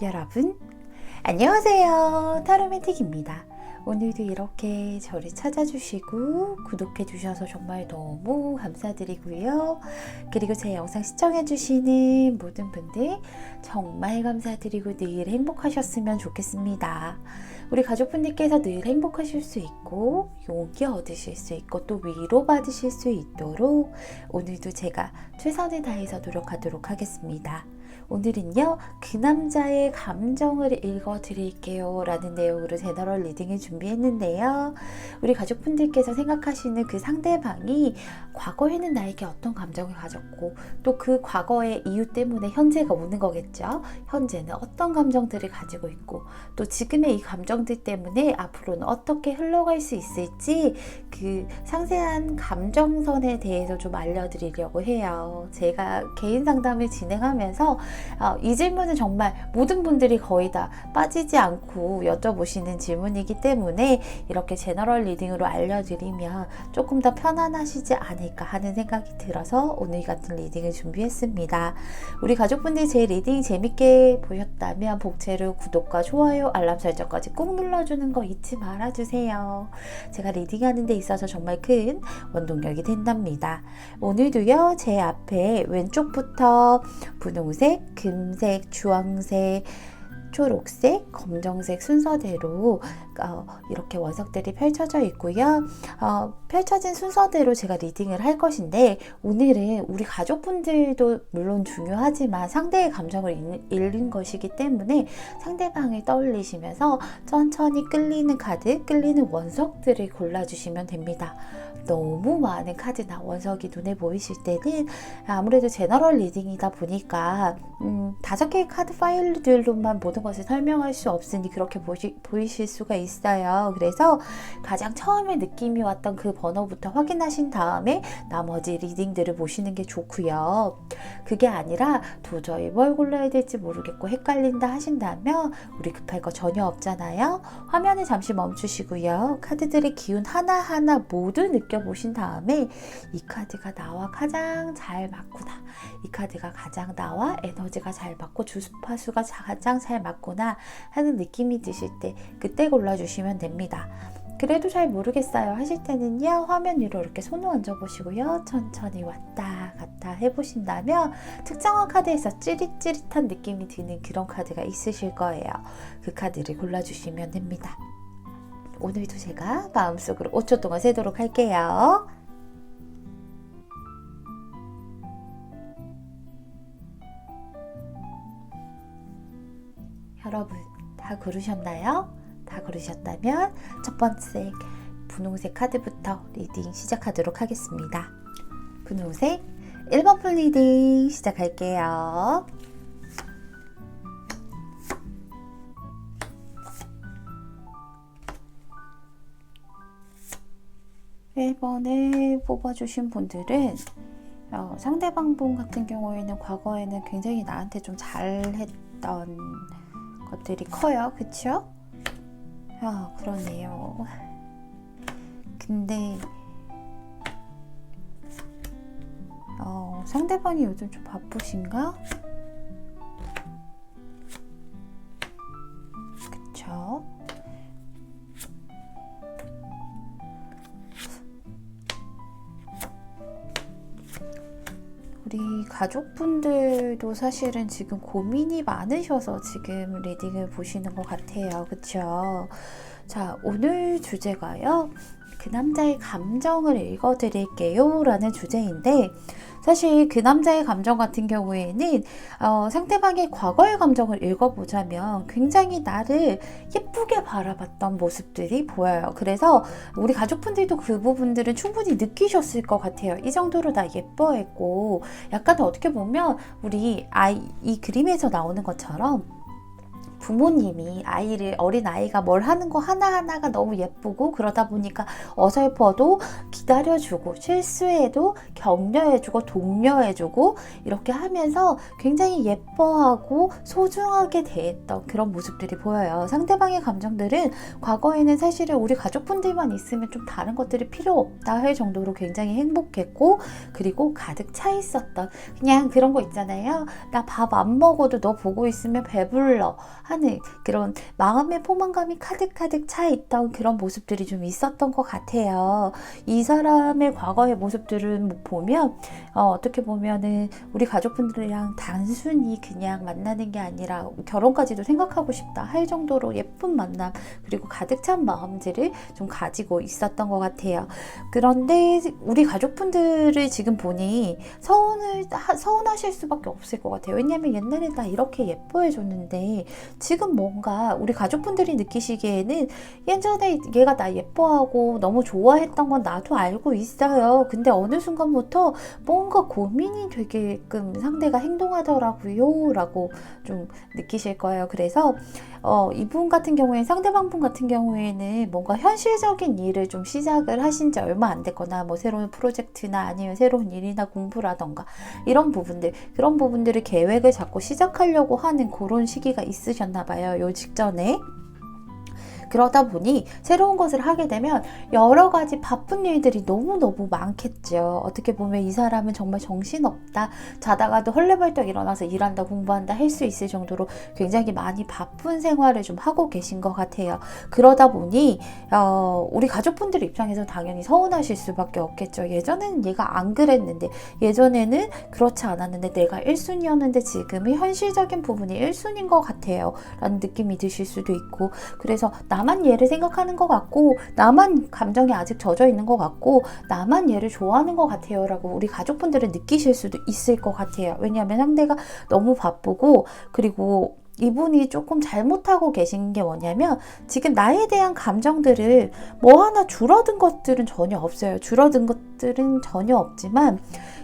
여러분, 안녕하세요. 타로맨틱입니다. 오늘도 이렇게 저를 찾아주시고 구독해주셔서 정말 너무 감사드리고요. 그리고 제 영상 시청해주시는 모든 분들 정말 감사드리고 늘 행복하셨으면 좋겠습니다. 우리 가족분들께서 늘 행복하실 수 있고 용기 얻으실 수 있고 또 위로받으실 수 있도록 오늘도 제가 최선을 다해서 노력하도록 하겠습니다. 오늘은요, 그 남자의 감정을 읽어드릴게요 라는 내용으로 제너럴 리딩을 준비했는데요. 우리 가족분들께서 생각하시는 그 상대방이 과거에는 나에게 어떤 감정을 가졌고 또 그 과거의 이유 때문에 현재가 오는 거겠죠. 현재는 어떤 감정들을 가지고 있고 또 지금의 이 감정들 때문에 앞으로는 어떻게 흘러갈 수 있을지 그 상세한 감정선에 대해서 좀 알려드리려고 해요. 제가 개인 상담을 진행하면서 이 질문은 정말 모든 분들이 거의 다 빠지지 않고 여쭤보시는 질문이기 때문에 이렇게 제너럴 리딩으로 알려드리면 조금 더 편안하시지 않을까 하는 생각이 들어서 오늘 같은 리딩을 준비했습니다. 우리 가족분들 제 리딩 재밌게 보셨다면 복채로 구독과 좋아요, 알람 설정까지 꼭 눌러주는 거 잊지 말아주세요. 제가 리딩하는 데 있어서 정말 큰 원동력이 된답니다. 오늘도요, 제 앞에 왼쪽부터 분홍색, 금색, 주황색, 초록색, 검정색 순서대로 이렇게 원석들이 펼쳐져 있고요. 펼쳐진 순서대로 제가 리딩을 할 것인데 오늘은 우리 가족분들도 물론 중요하지만 상대의 감정을 읽는 것이기 때문에 상대방을 떠올리시면서 천천히 끌리는 카드, 끌리는 원석들을 골라주시면 됩니다. 너무 많은 카드나 원석이 눈에 보이실 때는 아무래도 제너럴 리딩이다 보니까 5개의 카드 파일들로만 모든 것을 설명할 수 없으니 그렇게 보이실 수가 있어요. 그래서 가장 처음에 느낌이 왔던 그 번호부터 확인하신 다음에 나머지 리딩들을 보시는 게 좋고요. 그게 아니라 도저히 뭘 골라야 될지 모르겠고 헷갈린다 하신다면 우리 급할 거 전혀 없잖아요. 화면을 잠시 멈추시고요. 카드들의 기운 하나하나 모두 느껴보신 다음에 이 카드가 나와 가장 잘 맞구나, 이 카드가 가장 나와 에너지가 잘 맞고 주파수가 가장 잘 맞구나 하는 느낌이 드실 때 그때 골라주시면 됩니다. 그래도 잘 모르겠어요 하실 때는요, 화면 위로 이렇게 손을 얹어 보시고요, 천천히 왔다 갔다 해보신다면 특정한 카드에서 찌릿찌릿한 느낌이 드는 그런 카드가 있으실 거예요. 그 카드를 골라주시면 됩니다. 오늘도 제가 마음속으로 5초 동안 세도록 할게요. 여러분 다 고르셨나요? 다 고르셨다면 첫 번째 분홍색 카드부터 리딩 시작하도록 하겠습니다. 분홍색 1번 풀 리딩 시작할게요. 1번을 뽑아주신 분들은 상대방 분 같은 경우에는 과거에는 굉장히 나한테 좀 잘했던 것들이 커요. 그쵸? 그러네요. 근데 상대방이 요즘 좀 바쁘신가? 그쵸? 우리 가족분들도 사실은 지금 고민이 많으셔서 지금 리딩을 보시는 것 같아요. 그쵸? 자, 오늘 주제가요, 그 남자의 감정을 읽어드릴게요 라는 주제인데, 사실 그 남자의 감정 같은 경우에는 상대방의 과거의 감정을 읽어보자면 굉장히 나를 예쁘게 바라봤던 모습들이 보여요. 그래서 우리 가족분들도 그 부분들은 충분히 느끼셨을 것 같아요. 이 정도로 나 예뻐했고, 약간 어떻게 보면 우리 이 그림에서 나오는 것처럼 부모님이 어린 아이가 뭘 하는 거 하나하나가 너무 예쁘고 그러다 보니까 어설퍼도 기다려주고 실수해도 격려해주고 독려해주고 이렇게 하면서 굉장히 예뻐하고 소중하게 대했던 그런 모습들이 보여요. 상대방의 감정들은 과거에는 사실은 우리 가족분들만 있으면 좀 다른 것들이 필요 없다 할 정도로 굉장히 행복했고, 그리고 가득 차 있었던 그냥 그런 거 있잖아요. 나 밥 안 먹어도 너 보고 있으면 배불러 하는 그런 마음의 포만감이 가득가득 차 있던 그런 모습들이 좀 있었던 것 같아요. 이 사람의 과거의 모습들을 보면 어떻게 보면은 우리 가족분들이랑 단순히 그냥 만나는 게 아니라 결혼까지도 생각하고 싶다 할 정도로 예쁜 만남, 그리고 가득 찬 마음들을 좀 가지고 있었던 것 같아요. 그런데 우리 가족분들을 지금 보니 서운하실 수밖에 없을 것 같아요. 왜냐면 옛날에 나 이렇게 예뻐해 줬는데 지금 뭔가 우리 가족분들이 느끼시기에는 예전에 얘가 나 예뻐하고 너무 좋아했던 건 나도 알고 있어요. 근데 어느 순간부터 뭔가 고민이 되게끔 상대가 행동하더라고요 라고 좀 느끼실 거예요. 그래서 이분 같은 경우에, 상대방 분 같은 경우에는 뭔가 현실적인 일을 좀 시작을 하신 지 얼마 안 됐거나 뭐 새로운 프로젝트나 아니면 새로운 일이나 공부라던가 이런 부분들, 그런 부분들을 계획을 잡고 시작하려고 하는 그런 시기가 있으셨나 봐요. 요 직전에. 그러다 보니 새로운 것을 하게 되면 여러 가지 바쁜 일들이 너무너무 많겠죠. 어떻게 보면 이 사람은 정말 정신없다, 자다가도 헐레벌떡 일어나서 일한다 공부한다 할 수 있을 정도로 굉장히 많이 바쁜 생활을 좀 하고 계신 것 같아요. 그러다 보니 우리 가족분들 입장에서 당연히 서운하실 수밖에 없겠죠. 예전에는 얘가 안 그랬는데, 예전에는 그렇지 않았는데, 내가 1순위였는데 지금은 현실적인 부분이 1순위인 것 같아요 라는 느낌이 드실 수도 있고, 그래서 나만 얘를 생각하는 것 같고, 나만 감정이 아직 젖어 있는 것 같고, 나만 얘를 좋아하는 것 같아요 라고 우리 가족분들은 느끼실 수도 있을 것 같아요. 왜냐하면 상대가 너무 바쁘고, 그리고 이분이 조금 잘못하고 계신 게 뭐냐면, 지금 나에 대한 감정들을 뭐 하나 줄어든 것들은 전혀 없어요. 줄어든 것들은 전혀 없지만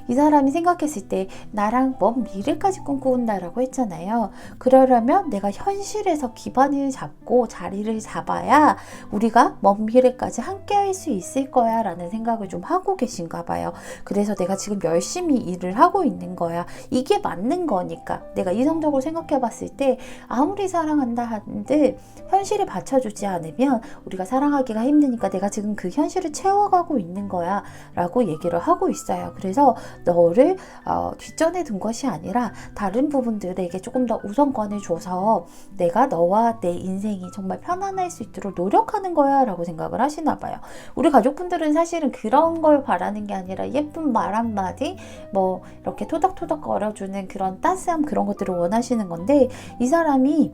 이 사람이 생각했을 때 나랑 먼 미래까지 꿈꾼다라고 했잖아요. 그러려면 내가 현실에서 기반을 잡고 자리를 잡아야 우리가 먼 미래까지 함께 할 수 있을 거야 라는 생각을 좀 하고 계신가 봐요. 그래서 내가 지금 열심히 일을 하고 있는 거야. 이게 맞는 거니까. 내가 이성적으로 생각해 봤을 때 아무리 사랑한다 한들 현실에 받쳐주지 않으면 우리가 사랑하기가 힘드니까 내가 지금 그 현실을 채워가고 있는 거야 라고 얘기를 하고 있어요. 그래서 너를 뒷전에 둔 것이 아니라 다른 부분들에게 조금 더 우선권을 줘서 내가 너와 내 인생이 정말 편안할 수 있도록 노력하는 거야 라고 생각을 하시나 봐요. 우리 가족분들은 사실은 그런 걸 바라는 게 아니라 예쁜 말 한마디, 뭐 이렇게 토닥토닥 거려주는 그런 따스함, 그런 것들을 원하시는 건데, 이 사람이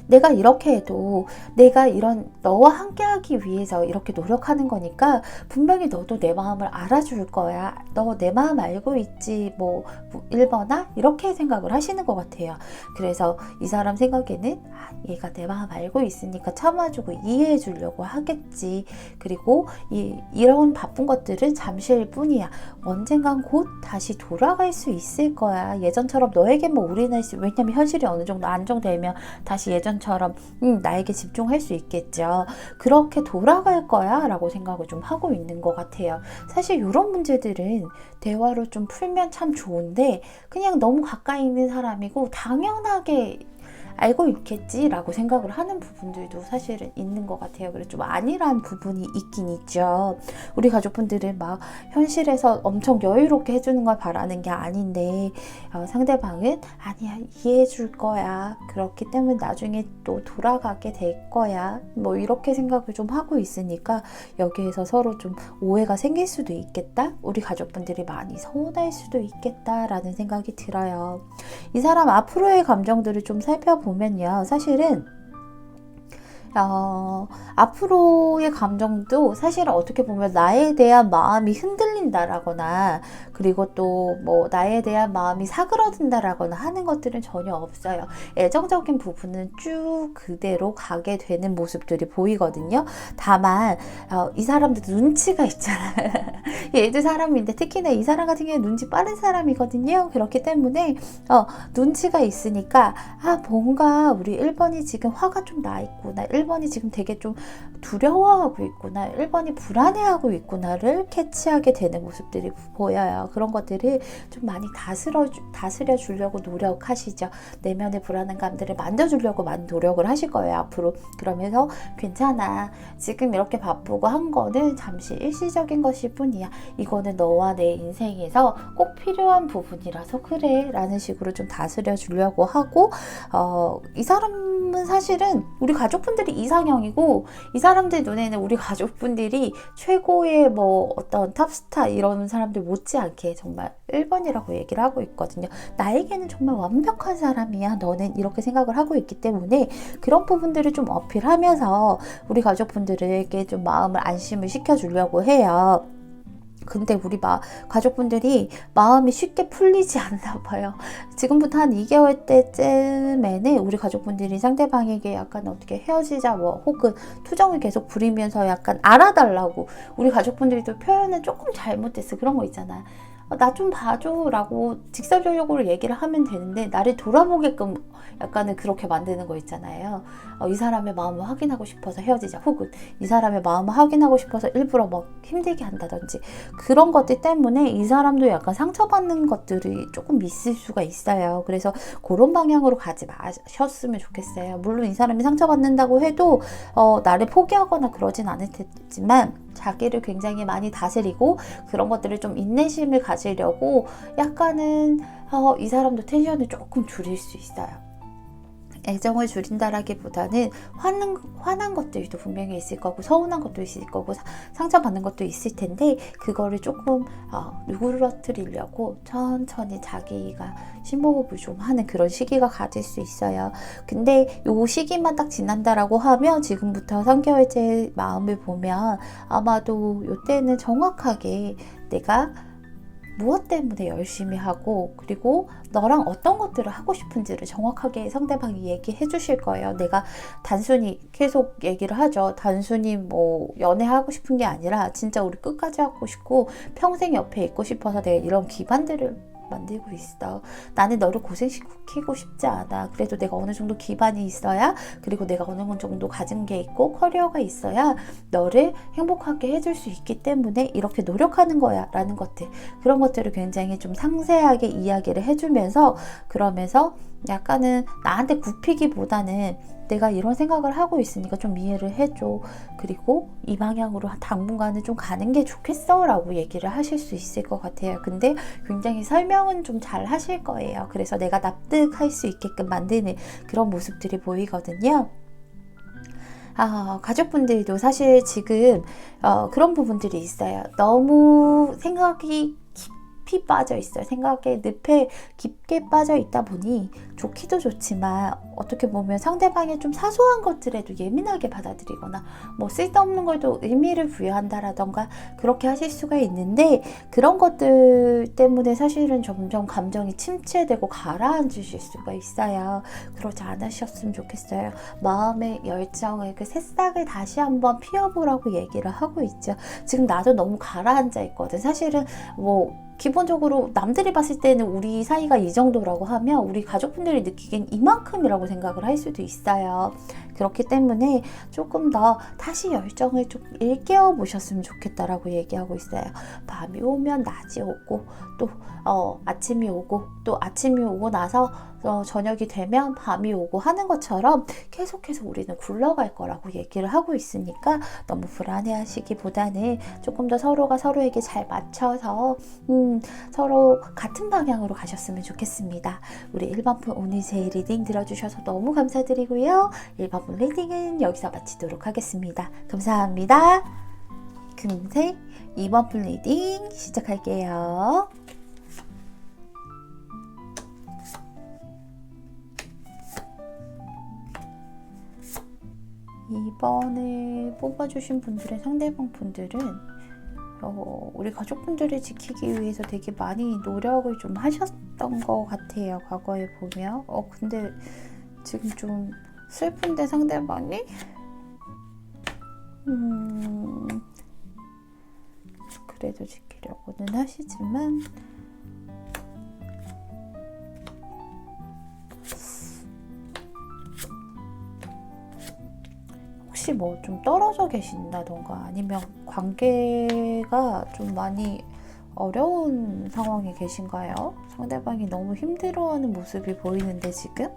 내가 이렇게 해도 내가 이런 너와 함께 하기 위해서 이렇게 노력하는 거니까 분명히 너도 내 마음을 알아줄 거야. 너 내 마음 알고 있지. 뭐 1번아? 이렇게 생각을 하시는 것 같아요. 그래서 이 사람 생각에는 얘가 내 마음 알고 있으니까 참아주고 이해해 주려고 하겠지. 그리고 이런 바쁜 것들은 잠시일 뿐이야. 언젠간 곧 다시 돌아갈 수 있을 거야. 예전처럼 너에게 뭐 올인할 수, 왜냐면 현실이 어느 정도 안정되면 다시 예전처럼 나에게 집중할 수 있겠죠. 그렇게 돌아갈 거야 라고 생각을 좀 하고 있는 것 같아요. 사실 이런 문제들은 대화로 좀 풀면 참 좋은데, 그냥 너무 가까이 있는 사람이고 당연하게 알고 있겠지라고 생각을 하는 부분들도 사실은 있는 것 같아요. 그래서 좀 아니란 부분이 있긴 있죠. 우리 가족분들은 막 현실에서 엄청 여유롭게 해주는 걸 바라는 게 아닌데, 상대방은 아니야, 이해해 줄 거야. 그렇기 때문에 나중에 또 돌아가게 될 거야. 뭐 이렇게 생각을 좀 하고 있으니까 여기에서 서로 좀 오해가 생길 수도 있겠다. 우리 가족분들이 많이 서운할 수도 있겠다라는 생각이 들어요. 이 사람 앞으로의 감정들을 좀 살펴보면요. 사실은 앞으로의 감정도 사실은 어떻게 보면 나에 대한 마음이 흔들린다라거나 그리고 또 뭐 나에 대한 마음이 사그러든다라거나 하는 것들은 전혀 없어요. 애정적인 부분은 쭉 그대로 가게 되는 모습들이 보이거든요. 다만 이 사람들 눈치가 있잖아요. 얘도 사람인데 특히나 이 사람 같은 경우에 눈치 빠른 사람이거든요. 그렇기 때문에 눈치가 있으니까 뭔가 우리 1번이 지금 화가 좀 나 있구나, 1번이 지금 되게 좀 두려워하고 있구나, 1번이 불안해하고 있구나를 캐치하게 되는 모습들이 보여요. 그런 것들을 좀 많이 다스려 주려고 노력하시죠. 내면의 불안한 감들을 만져주려고 많이 노력을 하실 거예요, 앞으로. 그러면서 괜찮아, 지금 이렇게 바쁘고 한 거는 잠시 일시적인 것일 뿐이야, 이거는 너와 내 인생에서 꼭 필요한 부분이라서 그래 라는 식으로 좀 다스려 주려고 하고, 이 사람은 사실은 우리 가족분들이 이상형이고, 이 사람들 눈에는 우리 가족분들이 최고의 뭐 어떤 탑스타 이런 사람들 못지않게 정말 1번이라고 얘기를 하고 있거든요. 나에게는 정말 완벽한 사람이야, 너는, 이렇게 생각을 하고 있기 때문에 그런 부분들을 좀 어필하면서 우리 가족분들에게 좀 마음을 안심을 시켜주려고 해요. 근데 우리 가족분들이 마음이 쉽게 풀리지 않나 봐요. 지금부터 한 2개월 때쯤에는 우리 가족분들이 상대방에게 약간 어떻게 헤어지자 뭐 혹은 투정을 계속 부리면서 약간 알아달라고, 우리 가족분들도 표현은 조금 잘못됐어, 그런 거 있잖아. 나 좀 봐줘 라고 직설적으로 얘기를 하면 되는데 나를 돌아보게끔 약간은 그렇게 만드는 거 있잖아요. 이 사람의 마음을 확인하고 싶어서 헤어지자, 혹은 이 사람의 마음을 확인하고 싶어서 일부러 막 힘들게 한다든지, 그런 것들 때문에 이 사람도 약간 상처받는 것들이 조금 있을 수가 있어요. 그래서 그런 방향으로 가지 마셨으면 좋겠어요. 물론 이 사람이 상처받는다고 해도 나를 포기하거나 그러진 않을 테지만 자기를 굉장히 많이 다스리고 그런 것들을 좀 인내심을 가지려고 약간은 이 사람도 텐션을 조금 줄일 수 있어요. 애정을 줄인다라기보다는 화난 것들도 분명히 있을 거고, 서운한 것도 있을 거고, 상처받는 것도 있을 텐데, 그거를 조금 누그러뜨리려고 천천히 자기가 심호흡을 좀 하는 그런 시기가 가질 수 있어요. 근데 요 시기만 딱 지난다라고 하면 지금부터 3개월째 마음을 보면 아마도 요때는 정확하게 내가 무엇 때문에 열심히 하고, 그리고 너랑 어떤 것들을 하고 싶은지를 정확하게 상대방이 얘기해 주실 거예요. 내가 단순히 계속 얘기를 하죠. 단순히 뭐 연애하고 싶은 게 아니라 진짜 우리 끝까지 하고 싶고 평생 옆에 있고 싶어서 내가 이런 기반들을 만들고 있어. 나는 너를 고생시키고 싶지 않아. 그래도 내가 어느 정도 기반이 있어야, 그리고 내가 어느 정도 가진 게 있고 커리어가 있어야 너를 행복하게 해줄 수 있기 때문에 이렇게 노력하는 거야 라는 것들, 그런 것들을 굉장히 좀 상세하게 이야기를 해주면서, 그러면서 약간은 나한테 굽히기보다는 내가 이런 생각을 하고 있으니까 좀 이해를 해줘. 그리고 이 방향으로 당분간은 좀 가는 게 좋겠어 라고 얘기를 하실 수 있을 것 같아요. 근데 굉장히 설명은 좀 잘 하실 거예요. 그래서 내가 납득할 수 있게끔 만드는 그런 모습들이 보이거든요. 가족분들도 사실 지금 그런 부분들이 있어요. 너무 생각이 깊이 빠져 있어요. 생각에 늪에 깊게 빠져 있다 보니 좋기도 좋지만 어떻게 보면 상대방의 좀 사소한 것들에도 예민하게 받아들이거나 뭐 쓸데없는 걸도 의미를 부여한다라던가 그렇게 하실 수가 있는데, 그런 것들 때문에 사실은 점점 감정이 침체되고 가라앉으실 수가 있어요. 그러지 않으셨으면 좋겠어요. 마음의 열정을, 그 새싹을 다시 한번 피워보라고 얘기를 하고 있죠. 지금 나도 너무 가라앉아 있거든. 사실은 뭐 기본적으로 남들이 봤을 때는 우리 사이가 이 정도라고 하면 우리 가족분들이 느끼기엔 이만큼이라고 생각을 할 수도 있어요. 그렇기 때문에 조금 더 다시 열정을 좀 일깨워 보셨으면 좋겠다라고 얘기하고 있어요. 밤이 오면 낮이 오고, 또 아침이 오고, 또 아침이 오고 나서 저녁이 되면 밤이 오고 하는 것처럼 계속해서 우리는 굴러갈 거라고 얘기를 하고 있으니까 너무 불안해하시기보다는 조금 더 서로가 서로에게 잘 맞춰서 서로 같은 방향으로 가셨으면 좋겠습니다. 우리 1번분 오늘 제 리딩 들어주셔서 너무 감사드리고요. 1번분 리딩은 여기서 마치도록 하겠습니다. 감사합니다. 금색 2번분 리딩 시작할게요. 이번에 뽑아주신 분들의 상대방 분들은 우리 가족분들을 지키기 위해서 되게 많이 노력을 좀 하셨던 것 같아요. 과거에 보면. 근데 지금 좀 슬픈데 상대방이? 그래도 지키려고는 하시지만 혹시 뭐 좀 떨어져 계신다던가 아니면 관계가 좀 많이 어려운 상황에 계신가요? 상대방이 너무 힘들어하는 모습이 보이는데 지금?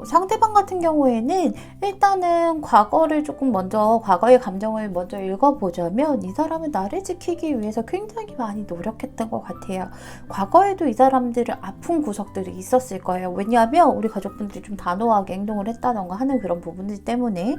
상대방 같은 경우에는 일단은 과거의 감정을 먼저 읽어보자면 이 사람은 나를 지키기 위해서 굉장히 많이 노력했던 것 같아요. 과거에도 이 사람들은 아픈 구석들이 있었을 거예요. 왜냐하면 우리 가족분들이 좀 단호하게 행동을 했다던가 하는 그런 부분들 때문에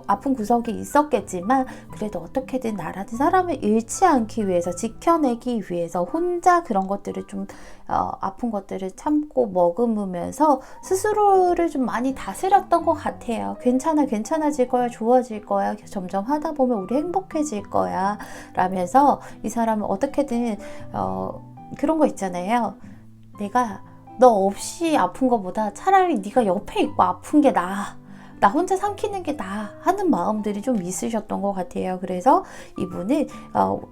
아픈 구석이 있었겠지만 그래도 어떻게든 나라는 사람을 잃지 않기 위해서 지켜내기 위해서 혼자 그런 것들을 좀 아픈 것들을 참고 머금으면서 스스로를 좀 많이 다스렸던 것 같아요. 괜찮아질 거야, 좋아질 거야, 점점 하다 보면 우리 행복해질 거야 라면서 이 사람은 어떻게든 그런 거 있잖아요. 내가 너 없이 아픈 것보다 차라리 네가 옆에 있고 아픈 게 나아. 나 혼자 삼키는 게 나아 하는 마음들이 좀 있으셨던 것 같아요. 그래서 이분은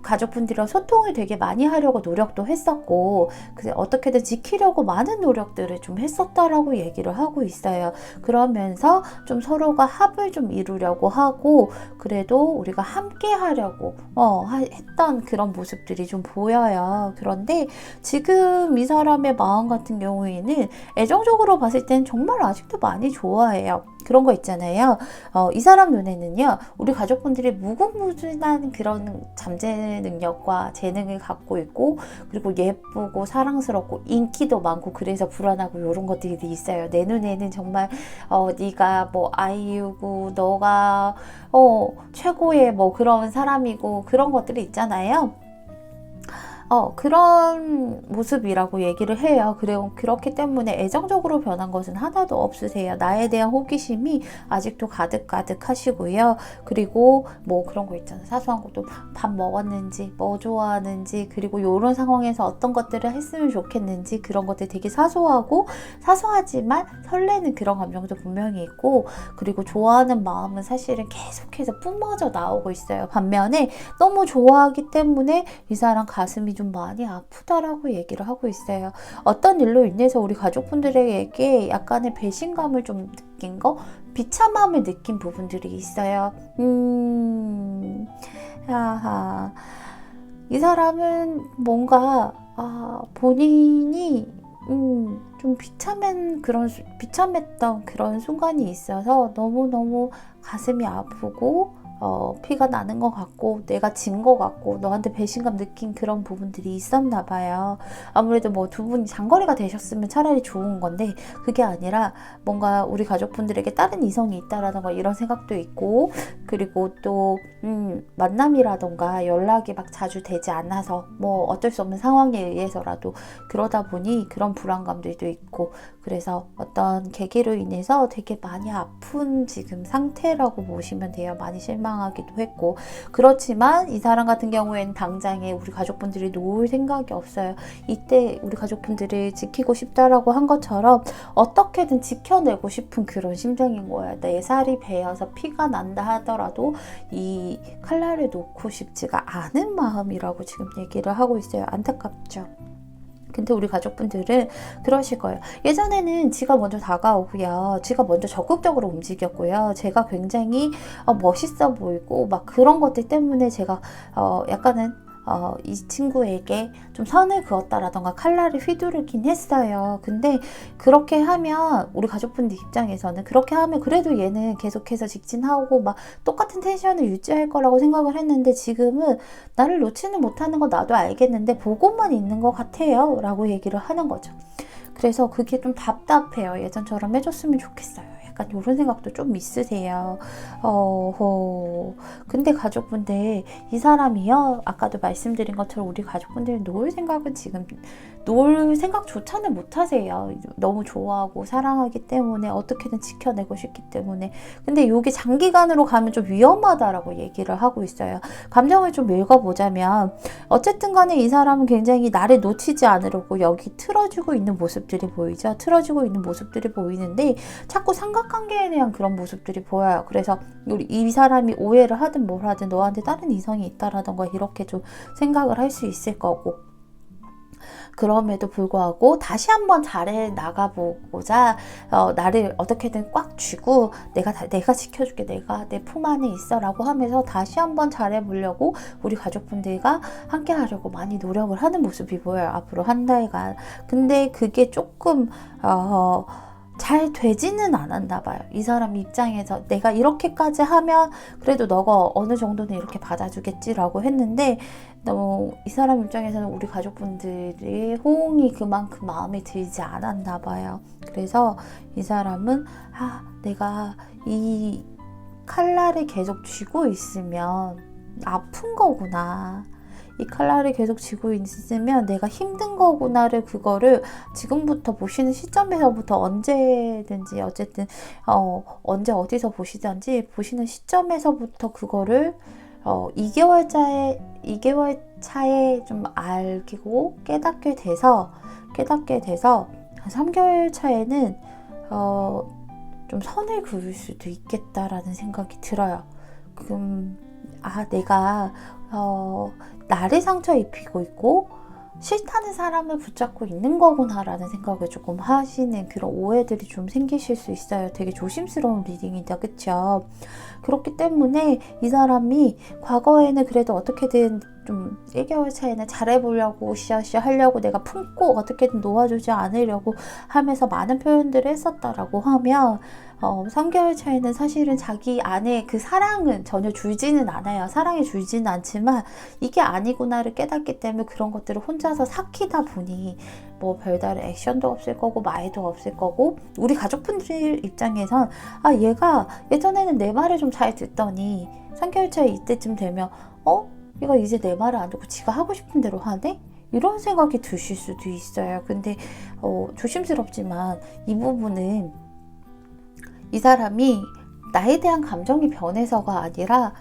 가족분들이랑 소통을 되게 많이 하려고 노력도 했었고 어떻게든 지키려고 많은 노력들을 좀 했었다라고 얘기를 하고 있어요. 그러면서 좀 서로가 합을 좀 이루려고 하고 그래도 우리가 함께 하려고 했던 그런 모습들이 좀 보여요. 그런데 지금 이 사람의 마음 같은 경우에는 애정적으로 봤을 땐 정말 아직도 많이 좋아해요. 그런 거 있잖아요. 이 사람 눈에는요, 우리 가족분들이 무궁무진한 그런 잠재 능력과 재능을 갖고 있고, 그리고 예쁘고 사랑스럽고 인기도 많고 그래서 불안하고 이런 것들이 있어요. 내 눈에는 정말 네가 뭐 아이유고 너가 최고의 뭐 그런 사람이고 그런 것들이 있잖아요. 그런 모습이라고 얘기를 해요. 그렇기 때문에 애정적으로 변한 것은 하나도 없으세요. 나에 대한 호기심이 아직도 가득가득 하시고요. 그리고 뭐 그런 거 있잖아요. 사소한 것도 밥 먹었는지, 뭐 좋아하는지, 그리고 이런 상황에서 어떤 것들을 했으면 좋겠는지 그런 것들 되게 사소하지만 설레는 그런 감정도 분명히 있고 그리고 좋아하는 마음은 사실은 계속해서 뿜어져 나오고 있어요. 반면에 너무 좋아하기 때문에 이 사람 가슴이 좀 많이 아프다라고 얘기를 하고 있어요. 어떤 일로 인해서 우리 가족분들에게 약간의 배신감을 좀 느낀 거, 비참함을 느낀 부분들이 있어요. 이 사람은 뭔가 본인이 좀 비참했던 그런 순간이 있어서 너무너무 가슴이 아프고 피가 나는 것 같고 내가 진 것 같고 너한테 배신감 느낀 그런 부분들이 있었나 봐요. 아무래도 뭐 두 분이 장거리가 되셨으면 차라리 좋은 건데 그게 아니라 뭔가 우리 가족분들에게 다른 이성이 있다라던가 이런 생각도 있고 그리고 또 만남이라던가 연락이 막 자주 되지 않아서 뭐 어쩔 수 없는 상황에 의해서라도 그러다 보니 그런 불안감들도 있고 그래서 어떤 계기로 인해서 되게 많이 아픈 지금 상태라고 보시면 돼요. 많이 실망하기도 했고 그렇지만 이 사람 같은 경우에는 당장에 우리 가족분들이 놓을 생각이 없어요. 이때 우리 가족분들을 지키고 싶다라고 한 것처럼 어떻게든 지켜내고 싶은 그런 심정인 거야. 내 살이 베어서 피가 난다 하더라도 이 칼날을 놓고 싶지가 않은 마음이라고 지금 얘기를 하고 있어요. 안타깝죠. 근데 우리 가족분들은 그러실 거예요. 예전에는 지가 먼저 다가오고요. 지가 먼저 적극적으로 움직였고요. 제가 굉장히 멋있어 보이고 막 그런 것들 때문에 제가 약간은 이 친구에게 좀 선을 그었다라던가 칼날을 휘두르긴 했어요. 근데 그렇게 하면 우리 가족분들 입장에서는 그렇게 하면 그래도 얘는 계속해서 직진하고 막 똑같은 텐션을 유지할 거라고 생각을 했는데 지금은 나를 놓지는 못하는 거 나도 알겠는데 보고만 있는 것 같아요 라고 얘기를 하는 거죠. 그래서 그게 좀 답답해요. 예전처럼 해줬으면 좋겠어요. 약간 이런 생각도 좀 있으세요. 근데 가족분들 이 사람이요. 아까도 말씀드린 것처럼 우리 가족분들 놓을 생각은 지금 놓을 생각조차는 못 하세요. 너무 좋아하고 사랑하기 때문에 어떻게든 지켜내고 싶기 때문에. 근데 이게 장기간으로 가면 좀 위험하다라고 얘기를 하고 있어요. 감정을 좀 읽어보자면 어쨌든 간에 이 사람은 굉장히 나를 놓치지 않으려고 여기 틀어주고 있는 모습들이 보이죠. 틀어주고 있는 모습들이 보이는데 자꾸 삼각관계에 대한 그런 모습들이 보여요. 그래서 이 사람이 오해를 하든 뭘 하든 너한테 다른 이성이 있다라던가 이렇게 좀 생각을 할 수 있을 거고, 그럼에도 불구하고 다시 한번 잘해 나가보고자 나를 어떻게든 꽉 쥐고 내가 지켜줄게, 내가 내 품 안에 있어 라고 하면서 다시 한번 잘해보려고 우리 가족분들과 함께 하려고 많이 노력을 하는 모습이 보여요. 앞으로 한 달간. 근데 그게 조금 잘 되지는 않았나 봐요. 이 사람 입장에서 내가 이렇게까지 하면 그래도 너가 어느 정도는 이렇게 받아주겠지라고 했는데, 이 사람 입장에서는 우리 가족분들의 호응이 그만큼 마음에 들지 않았나 봐요. 그래서 이 사람은 내가 이 칼날을 계속 쥐고 있으면 아픈 거구나, 이 칼날을 계속 쥐고 있으면 내가 힘든 거구나를, 그거를 지금부터 보시는 시점에서부터 언제든지 어쨌든 언제 어디서 보시든지 보시는 시점에서부터 그거를 2개월 차에 좀 알고 깨닫게 돼서 한 3개월 차에는 좀 선을 그을 수도 있겠다라는 생각이 들어요. 그럼 내가 나를 상처 입히고 있고 싫다는 사람을 붙잡고 있는 거구나 라는 생각을 조금 하시는 그런 오해들이 좀 생기실 수 있어요. 되게 조심스러운 리딩이다, 그쵸? 그렇기 때문에 이 사람이 과거에는 그래도 어떻게든 좀 1개월 차에는 잘해보려고 으쌰으쌰 하려고 내가 품고 어떻게든 놓아주지 않으려고 하면서 많은 표현들을 했었다라고 하면 3개월 차에는 사실은 자기 안에 그 사랑은 전혀 줄지는 않아요. 사랑이 줄지는 않지만 이게 아니구나를 깨닫기 때문에 그런 것들을 혼자서 삭히다 보니 뭐 별다른 액션도 없을 거고 말도 없을 거고, 우리 가족분들 입장에선 얘가 예전에는 내 말을 좀 잘 듣더니 3개월 차에 이때쯤 되면 얘가 이제 내 말을 안 듣고 지가 하고 싶은 대로 하네? 이런 생각이 드실 수도 있어요. 근데 조심스럽지만 이 부분은 이 사람이 나에 대한 감정이 변해서가 아니라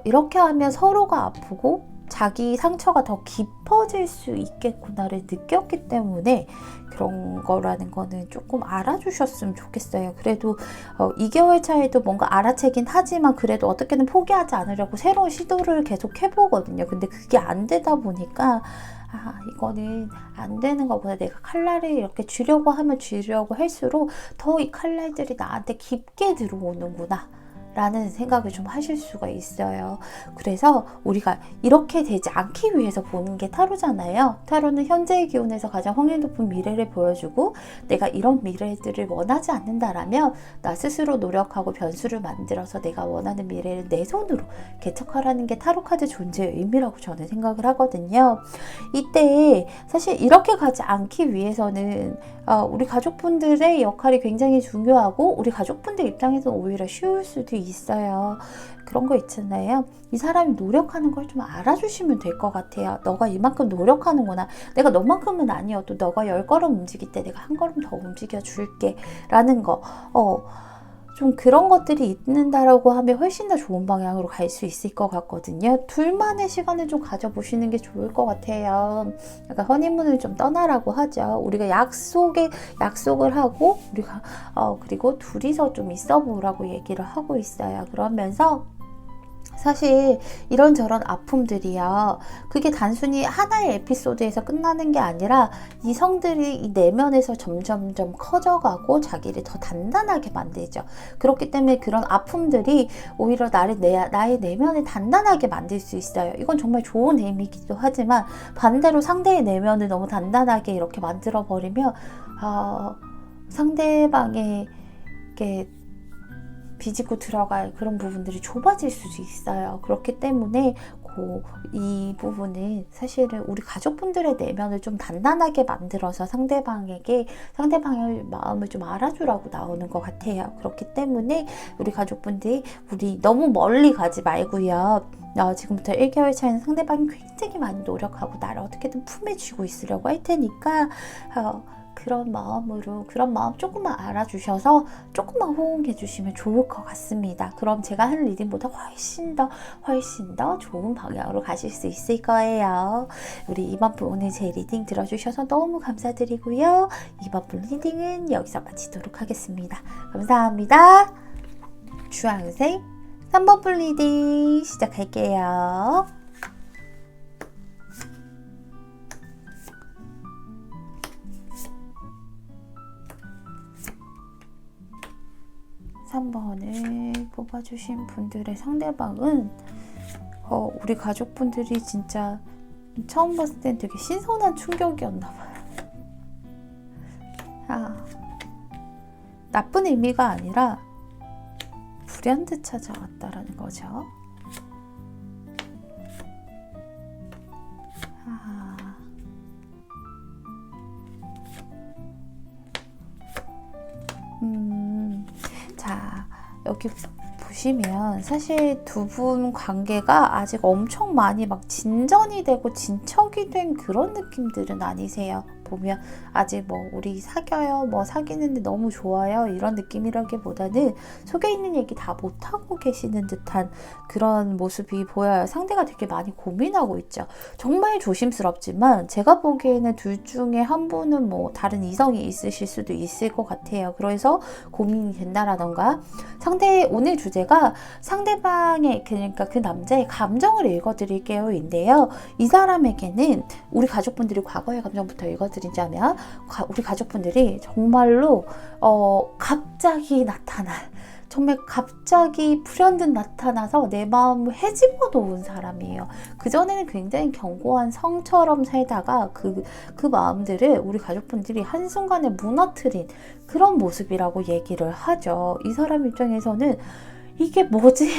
이렇게 하면 서로가 아프고 자기 상처가 더 깊어질 수 있겠구나를 느꼈기 때문에 그런 거라는 거는 조금 알아주셨으면 좋겠어요. 그래도 2개월 차에도 뭔가 알아채긴 하지만 그래도 어떻게든 포기하지 않으려고 새로운 시도를 계속 해보거든요. 근데 그게 안 되다 보니까 이거는 안 되는 것보다 내가 칼날을 이렇게 쥐려고 하면 쥐려고 할수록 더 이 칼날들이 나한테 깊게 들어오는구나 라는 생각을 좀 하실 수가 있어요. 그래서 우리가 이렇게 되지 않기 위해서 보는 게 타로잖아요. 타로는 현재의 기운에서 가장 확률 높은 미래를 보여주고, 내가 이런 미래들을 원하지 않는다라면 나 스스로 노력하고 변수를 만들어서 내가 원하는 미래를 내 손으로 개척하라는 게 타로 카드 존재의 의미라고 저는 생각을 하거든요. 이때 사실 이렇게 가지 않기 위해서는 우리 가족분들의 역할이 굉장히 중요하고, 우리 가족분들 입장에서는 오히려 쉬울 수도 있어요. 그런 거 있잖아요. 이 사람이 노력하는 걸 좀 알아주시면 될 것 같아요. 너가 이만큼 노력하는구나. 내가 너만큼은 아니어도 너가 10걸음 움직일 때 내가 한 걸음 더 움직여 줄게 라는 거. 좀 그런 것들이 있는다라고 하면 훨씬 더 좋은 방향으로 갈 수 있을 것 같거든요. 둘만의 시간을 좀 가져보시는 게 좋을 것 같아요. 약간 허니문을 좀 떠나라고 하죠. 우리가 약속을 하고 우리가 그리고 둘이서 좀 있어 보라고 얘기를 하고 있어요. 그러면서 사실 이런저런 아픔들이요, 그게 단순히 하나의 에피소드에서 끝나는 게 아니라 이 성들이 이 내면에서 점점점 커져가고 자기를 더 단단하게 만들죠. 그렇기 때문에 그런 아픔들이 오히려 나의 내면을 단단하게 만들 수 있어요. 이건 정말 좋은 의미이기도 하지만 반대로 상대의 내면을 너무 단단하게 이렇게 만들어 버리면 상대방의 이렇게 비집고 들어갈 그런 부분들이 좁아질 수도 있어요. 그렇기 때문에 그리고 이 부분은 사실은 우리 가족분들의 내면을 좀 단단하게 만들어서 상대방의 마음을 좀 알아주라고 나오는 것 같아요. 그렇기 때문에 우리 가족분들이 우리 너무 멀리 가지 말고요. 지금부터 1개월 차에는 상대방이 굉장히 많이 노력하고 나를 어떻게든 품에 쥐고 있으려고 할 테니까 그런 마음 조금만 알아주셔서 조금만 호응해 주시면 좋을 것 같습니다. 그럼 제가 하는 리딩보다 훨씬 더 좋은 방향으로 가실 수 있을 거예요. 우리 이번 분 오늘 제 리딩 들어주셔서 너무 감사드리고요. 이번 분 리딩은 여기서 마치도록 하겠습니다. 감사합니다. 주황색 3번 분 리딩 시작할게요. 삼 번을 뽑아주신 분들의 상대방은 우리 가족분들이 진짜 처음 봤을 땐 되게 신선한 충격이었나봐요. 나쁜 의미가 아니라 불현듯 찾아왔다라는 거죠. 자, 여기 보시면 사실 두 분 관계가 아직 엄청 많이 막 진전이 되고 진척이 된 그런 느낌들은 아니세요. 보면 아직 뭐 우리 사겨요, 뭐 사귀는데 너무 좋아요 이런 느낌이라기보다는 속에 있는 얘기 다 못하고 계시는 듯한 그런 모습이 보여요. 상대가 되게 많이 고민하고 있죠. 정말 조심스럽지만 제가 보기에는 둘 중에 한 분은 뭐 다른 이성이 있으실 수도 있을 것 같아요. 그래서 고민이 된다라던가 오늘 주제가 상대방의 그러니까 그 남자의 감정을 읽어드릴게요 인데요. 이 사람에게는 우리 가족분들이 과거의 감정부터 읽어드리자면 우리 가족분들이 정말로 갑자기 정말 갑자기 불현듯 나타나서 내 마음을 헤집어 놓은 사람이에요. 그전에는 굉장히 견고한 성처럼 살다가 그 마음들을 우리 가족분들이 한순간에 무너뜨린 그런 모습이라고 얘기를 하죠. 이 사람 입장에서는 이게 뭐지?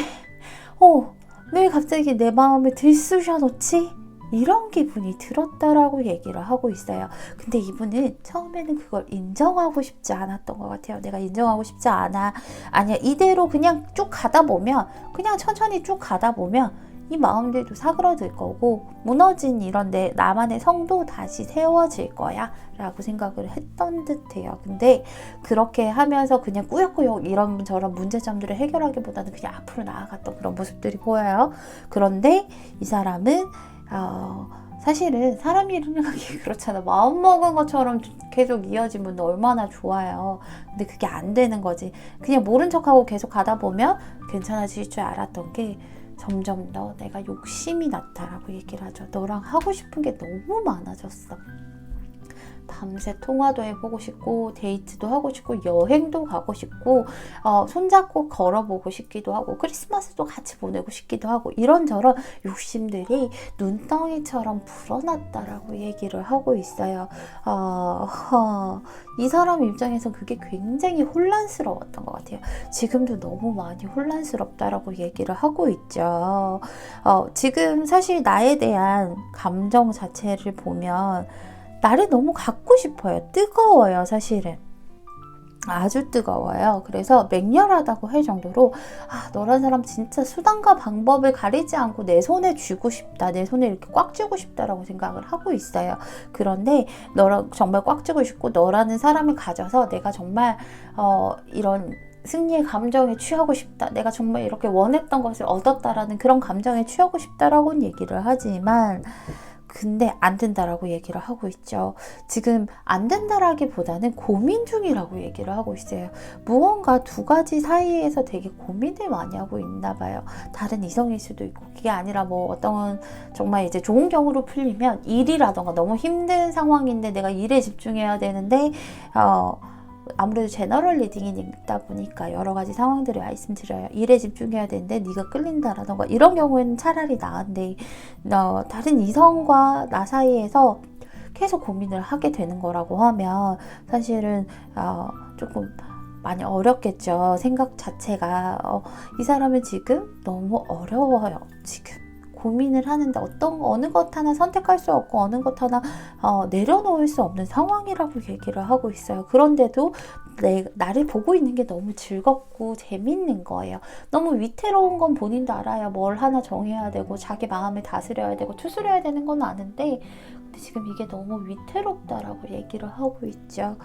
왜 갑자기 내 마음을 들쑤셔 놓지? 이런 기분이 들었다라고 얘기를 하고 있어요. 근데 이분은 처음에는 그걸 인정하고 싶지 않았던 것 같아요. 내가 인정하고 싶지 않아. 아니야, 이대로 그냥 쭉 가다 보면, 그냥 천천히 쭉 가다 보면 이 마음들도 사그러들 거고 무너진 이런 나만의 성도 다시 세워질 거야 라고 생각을 했던 듯해요. 근데 그렇게 하면서 그냥 꾸역꾸역 이런저런 문제점들을 해결하기보다는 그냥 앞으로 나아갔던 그런 모습들이 보여요. 그런데 이 사람은 사실은 사람이 이렇게 그렇잖아. 마음먹은 것처럼 계속 이어지면 얼마나 좋아요. 근데 그게 안 되는 거지. 그냥 모른 척하고 계속 가다 보면 괜찮아질 줄 알았던 게 점점 더 내가 욕심이 났다라고 얘기를 하죠. 너랑 하고 싶은 게 너무 많아졌어. 밤새 통화도 해보고 싶고 데이트도 하고 싶고 여행도 가고 싶고 손잡고 걸어보고 싶기도 하고 크리스마스도 같이 보내고 싶기도 하고 이런저런 욕심들이 눈덩이처럼 불어났다라고 얘기를 하고 있어요. 이 사람 입장에서 그게 굉장히 혼란스러웠던 것 같아요. 지금도 너무 많이 혼란스럽다라고 얘기를 하고 있죠. 지금 사실 나에 대한 감정 자체를 보면 나를 너무 갖고 싶어요. 뜨거워요, 사실은. 아주 뜨거워요. 그래서 맹렬하다고 할 정도로 너란 사람 진짜 수단과 방법을 가리지 않고 내 손에 쥐고 싶다. 내 손에 이렇게 꽉 쥐고 싶다라고 생각을 하고 있어요. 그런데 너랑 정말 꽉 쥐고 싶고 너라는 사람을 가져서 내가 정말 이런 승리의 감정에 취하고 싶다. 내가 정말 이렇게 원했던 것을 얻었다라는 그런 감정에 취하고 싶다라고는 얘기를 하지만 근데 안 된다라고 얘기를 하고 있죠. 지금 안 된다라기보다는 고민 중이라고 얘기를 하고 있어요. 무언가 두 가지 사이에서 되게 고민을 많이 하고 있나 봐요. 다른 이성일 수도 있고 그게 아니라 뭐 어떤 정말 이제 좋은 경우로 풀리면 일이라던가 너무 힘든 상황인데 내가 일에 집중해야 되는데 아무래도 제너럴 리딩이다 보니까 여러 가지 상황들을 말씀드려요. 일에 집중해야 되는데 네가 끌린다라던가 이런 경우에는 차라리 나은데 다른 이성과 나 사이에서 계속 고민을 하게 되는 거라고 하면 사실은 조금 많이 어렵겠죠. 생각 자체가 이 사람은 지금 너무 어려워요. 지금 고민을 하는데 어느 것 하나 선택할 수 없고 어느 것 하나 내려놓을 수 없는 상황이라고 얘기를 하고 있어요. 그런데도 나를 보고 있는 게 너무 즐겁고 재밌는 거예요. 너무 위태로운 건 본인도 알아요. 뭘 하나 정해야 되고 자기 마음을 다스려야 되고 추스려야 되는 건 아는데 근데 지금 이게 너무 위태롭다라고 얘기를 하고 있죠.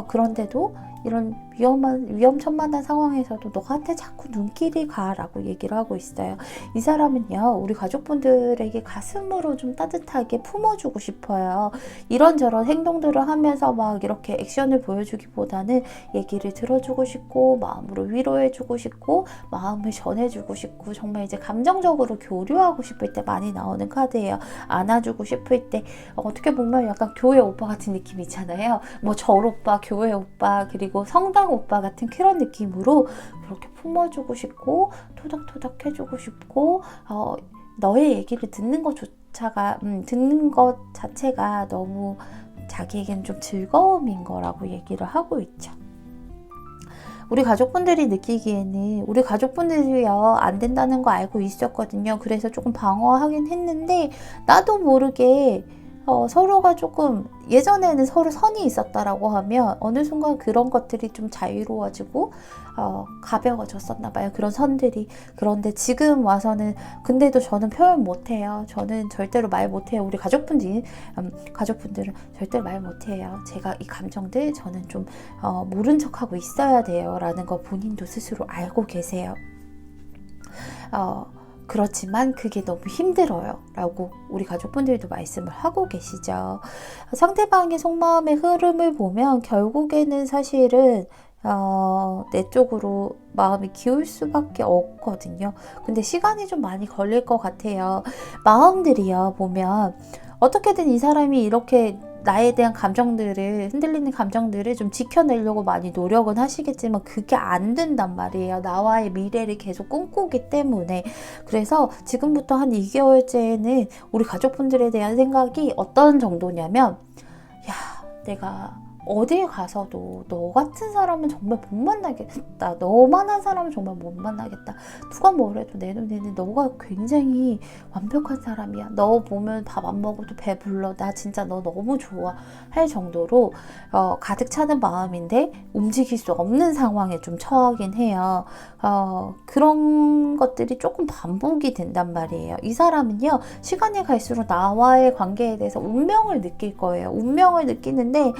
그런데도 이런 위험천만한 상황에서도 너한테 자꾸 눈길이 가라고 얘기를 하고 있어요. 이 사람은요, 우리 가족분들에게 가슴으로 좀 따뜻하게 품어주고 싶어요. 이런저런 행동들을 하면서 막 이렇게 액션을 보여주기보다는 얘기를 들어주고 싶고 마음으로 위로해주고 싶고 마음을 전해주고 싶고 정말 이제 감정적으로 교류하고 싶을 때 많이 나오는 카드예요. 안아주고 싶을 때 어떻게 보면 약간 교회 오빠 같은 느낌 있잖아요. 뭐 절 오빠, 교회 오빠, 그리고 성당 오빠 같은 그런 느낌으로 그렇게 품어주고 싶고 토닥토닥 해주고 싶고 너의 얘기를 듣는 것 자체가 너무 자기에겐 좀 즐거움인 거라고 얘기를 하고 있죠. 우리 가족분들이 느끼기에는 우리 가족분들이요 안 된다는 거 알고 있었거든요. 그래서 조금 방어하긴 했는데 나도 모르게 서로가 조금 예전에는 서로 선이 있었다라고 하면 어느 순간 그런 것들이 좀 자유로워지고 가벼워졌었나 봐요. 그런 선들이. 그런데 지금 와서는 근데도 저는 표현 못해요. 저는 절대로 말 못해요. 우리 가족분들은 절대로 말 못해요. 제가 이 감정들 저는 좀 모른 척하고 있어야 돼요. 라는 거 본인도 스스로 알고 계세요. 그렇지만 그게 너무 힘들어요 라고 우리 가족분들도 말씀을 하고 계시죠. 상대방의 속마음의 흐름을 보면 결국에는 사실은 내 쪽으로 마음이 기울 수밖에 없거든요. 근데 시간이 좀 많이 걸릴 것 같아요. 마음들이요 보면 어떻게든 이 사람이 이렇게 나에 대한 감정들을 흔들리는 감정들을 좀 지켜내려고 많이 노력은 하시겠지만 그게 안 된단 말이에요. 나와의 미래를 계속 꿈꾸기 때문에. 그래서 지금부터 한 2개월째는 우리 가족분들에 대한 생각이 어떤 정도냐면 내가 어딜 가서도 너 같은 사람은 정말 못 만나겠다. 너만한 사람은 정말 못 만나겠다. 누가 뭐래도 내 눈에는 너가 굉장히 완벽한 사람이야. 너 보면 밥 안 먹어도 배불러. 나 진짜 너 너무 좋아. 할 정도로 가득 차는 마음인데 움직일 수 없는 상황에 좀 처하긴 해요. 그런 것들이 조금 반복이 된단 말이에요. 이 사람은요. 시간이 갈수록 나와의 관계에 대해서 운명을 느낄 거예요. 운명을 느끼는데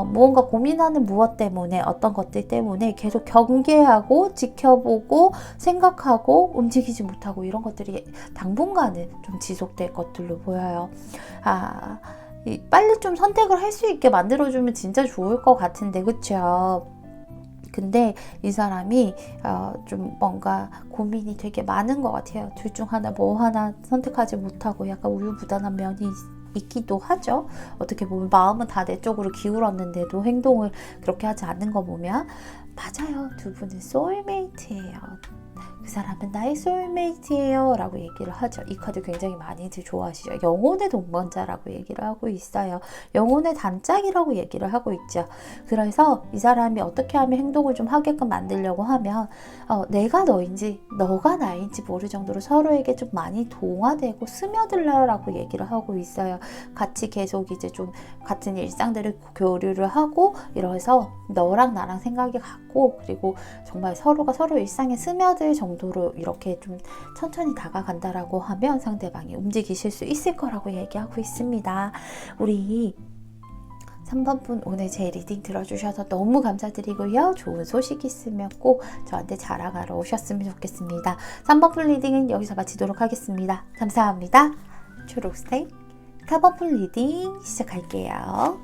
무언가 고민하는 무엇 때문에 어떤 것들 때문에 계속 경계하고 지켜보고 생각하고 움직이지 못하고 이런 것들이 당분간은 좀 지속될 것들로 보여요. 빨리 좀 선택을 할 수 있게 만들어주면 진짜 좋을 것 같은데 그쵸? 근데 이 사람이 좀 뭔가 고민이 되게 많은 것 같아요. 둘 중 하나 뭐 하나 선택하지 못하고 약간 우유부단한 면이 있기도 하죠. 어떻게 보면 마음은 다 내 쪽으로 기울었는데도 행동을 그렇게 하지 않는 거 보면 맞아요. 두 분은 소울메이트예요. 그 사람은 나의 소울메이트예요 라고 얘기를 하죠. 이 카드 굉장히 많이들 좋아하시죠. 영혼의 동반자라고 얘기를 하고 있어요. 영혼의 단짝이라고 얘기를 하고 있죠. 그래서 이 사람이 어떻게 하면 행동을 좀 하게끔 만들려고 하면 내가 너인지 너가 나인지 모를 정도로 서로에게 좀 많이 동화되고 스며들라고 얘기를 하고 있어요. 같이 계속 이제 좀 같은 일상들을 교류를 하고 이래서 너랑 나랑 생각이 같고 그리고 정말 서로가 서로 일상에 스며들 정도로 이렇게 좀 천천히 다가간다라고 하면 상대방이 움직이실 수 있을 거라고 얘기하고 있습니다. 우리 3번 분 오늘 제 리딩 들어주셔서 너무 감사드리고요. 좋은 소식 있으면 꼭 저한테 자랑하러 오셨으면 좋겠습니다. 3번 분 리딩은 여기서 마치도록 하겠습니다. 감사합니다. 초록색 4번 분 리딩 시작할게요.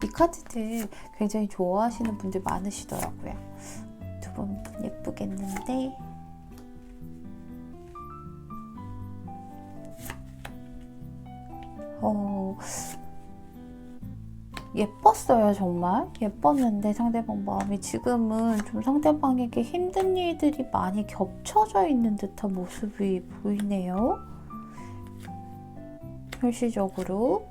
이 카드들 굉장히 좋아하시는 분들 많으시더라고요. 두 분 예쁘겠는데 예뻤어요. 정말 예뻤는데 상대방 마음이 지금은 좀 상대방에게 힘든 일들이 많이 겹쳐져 있는 듯한 모습이 보이네요. 현실적으로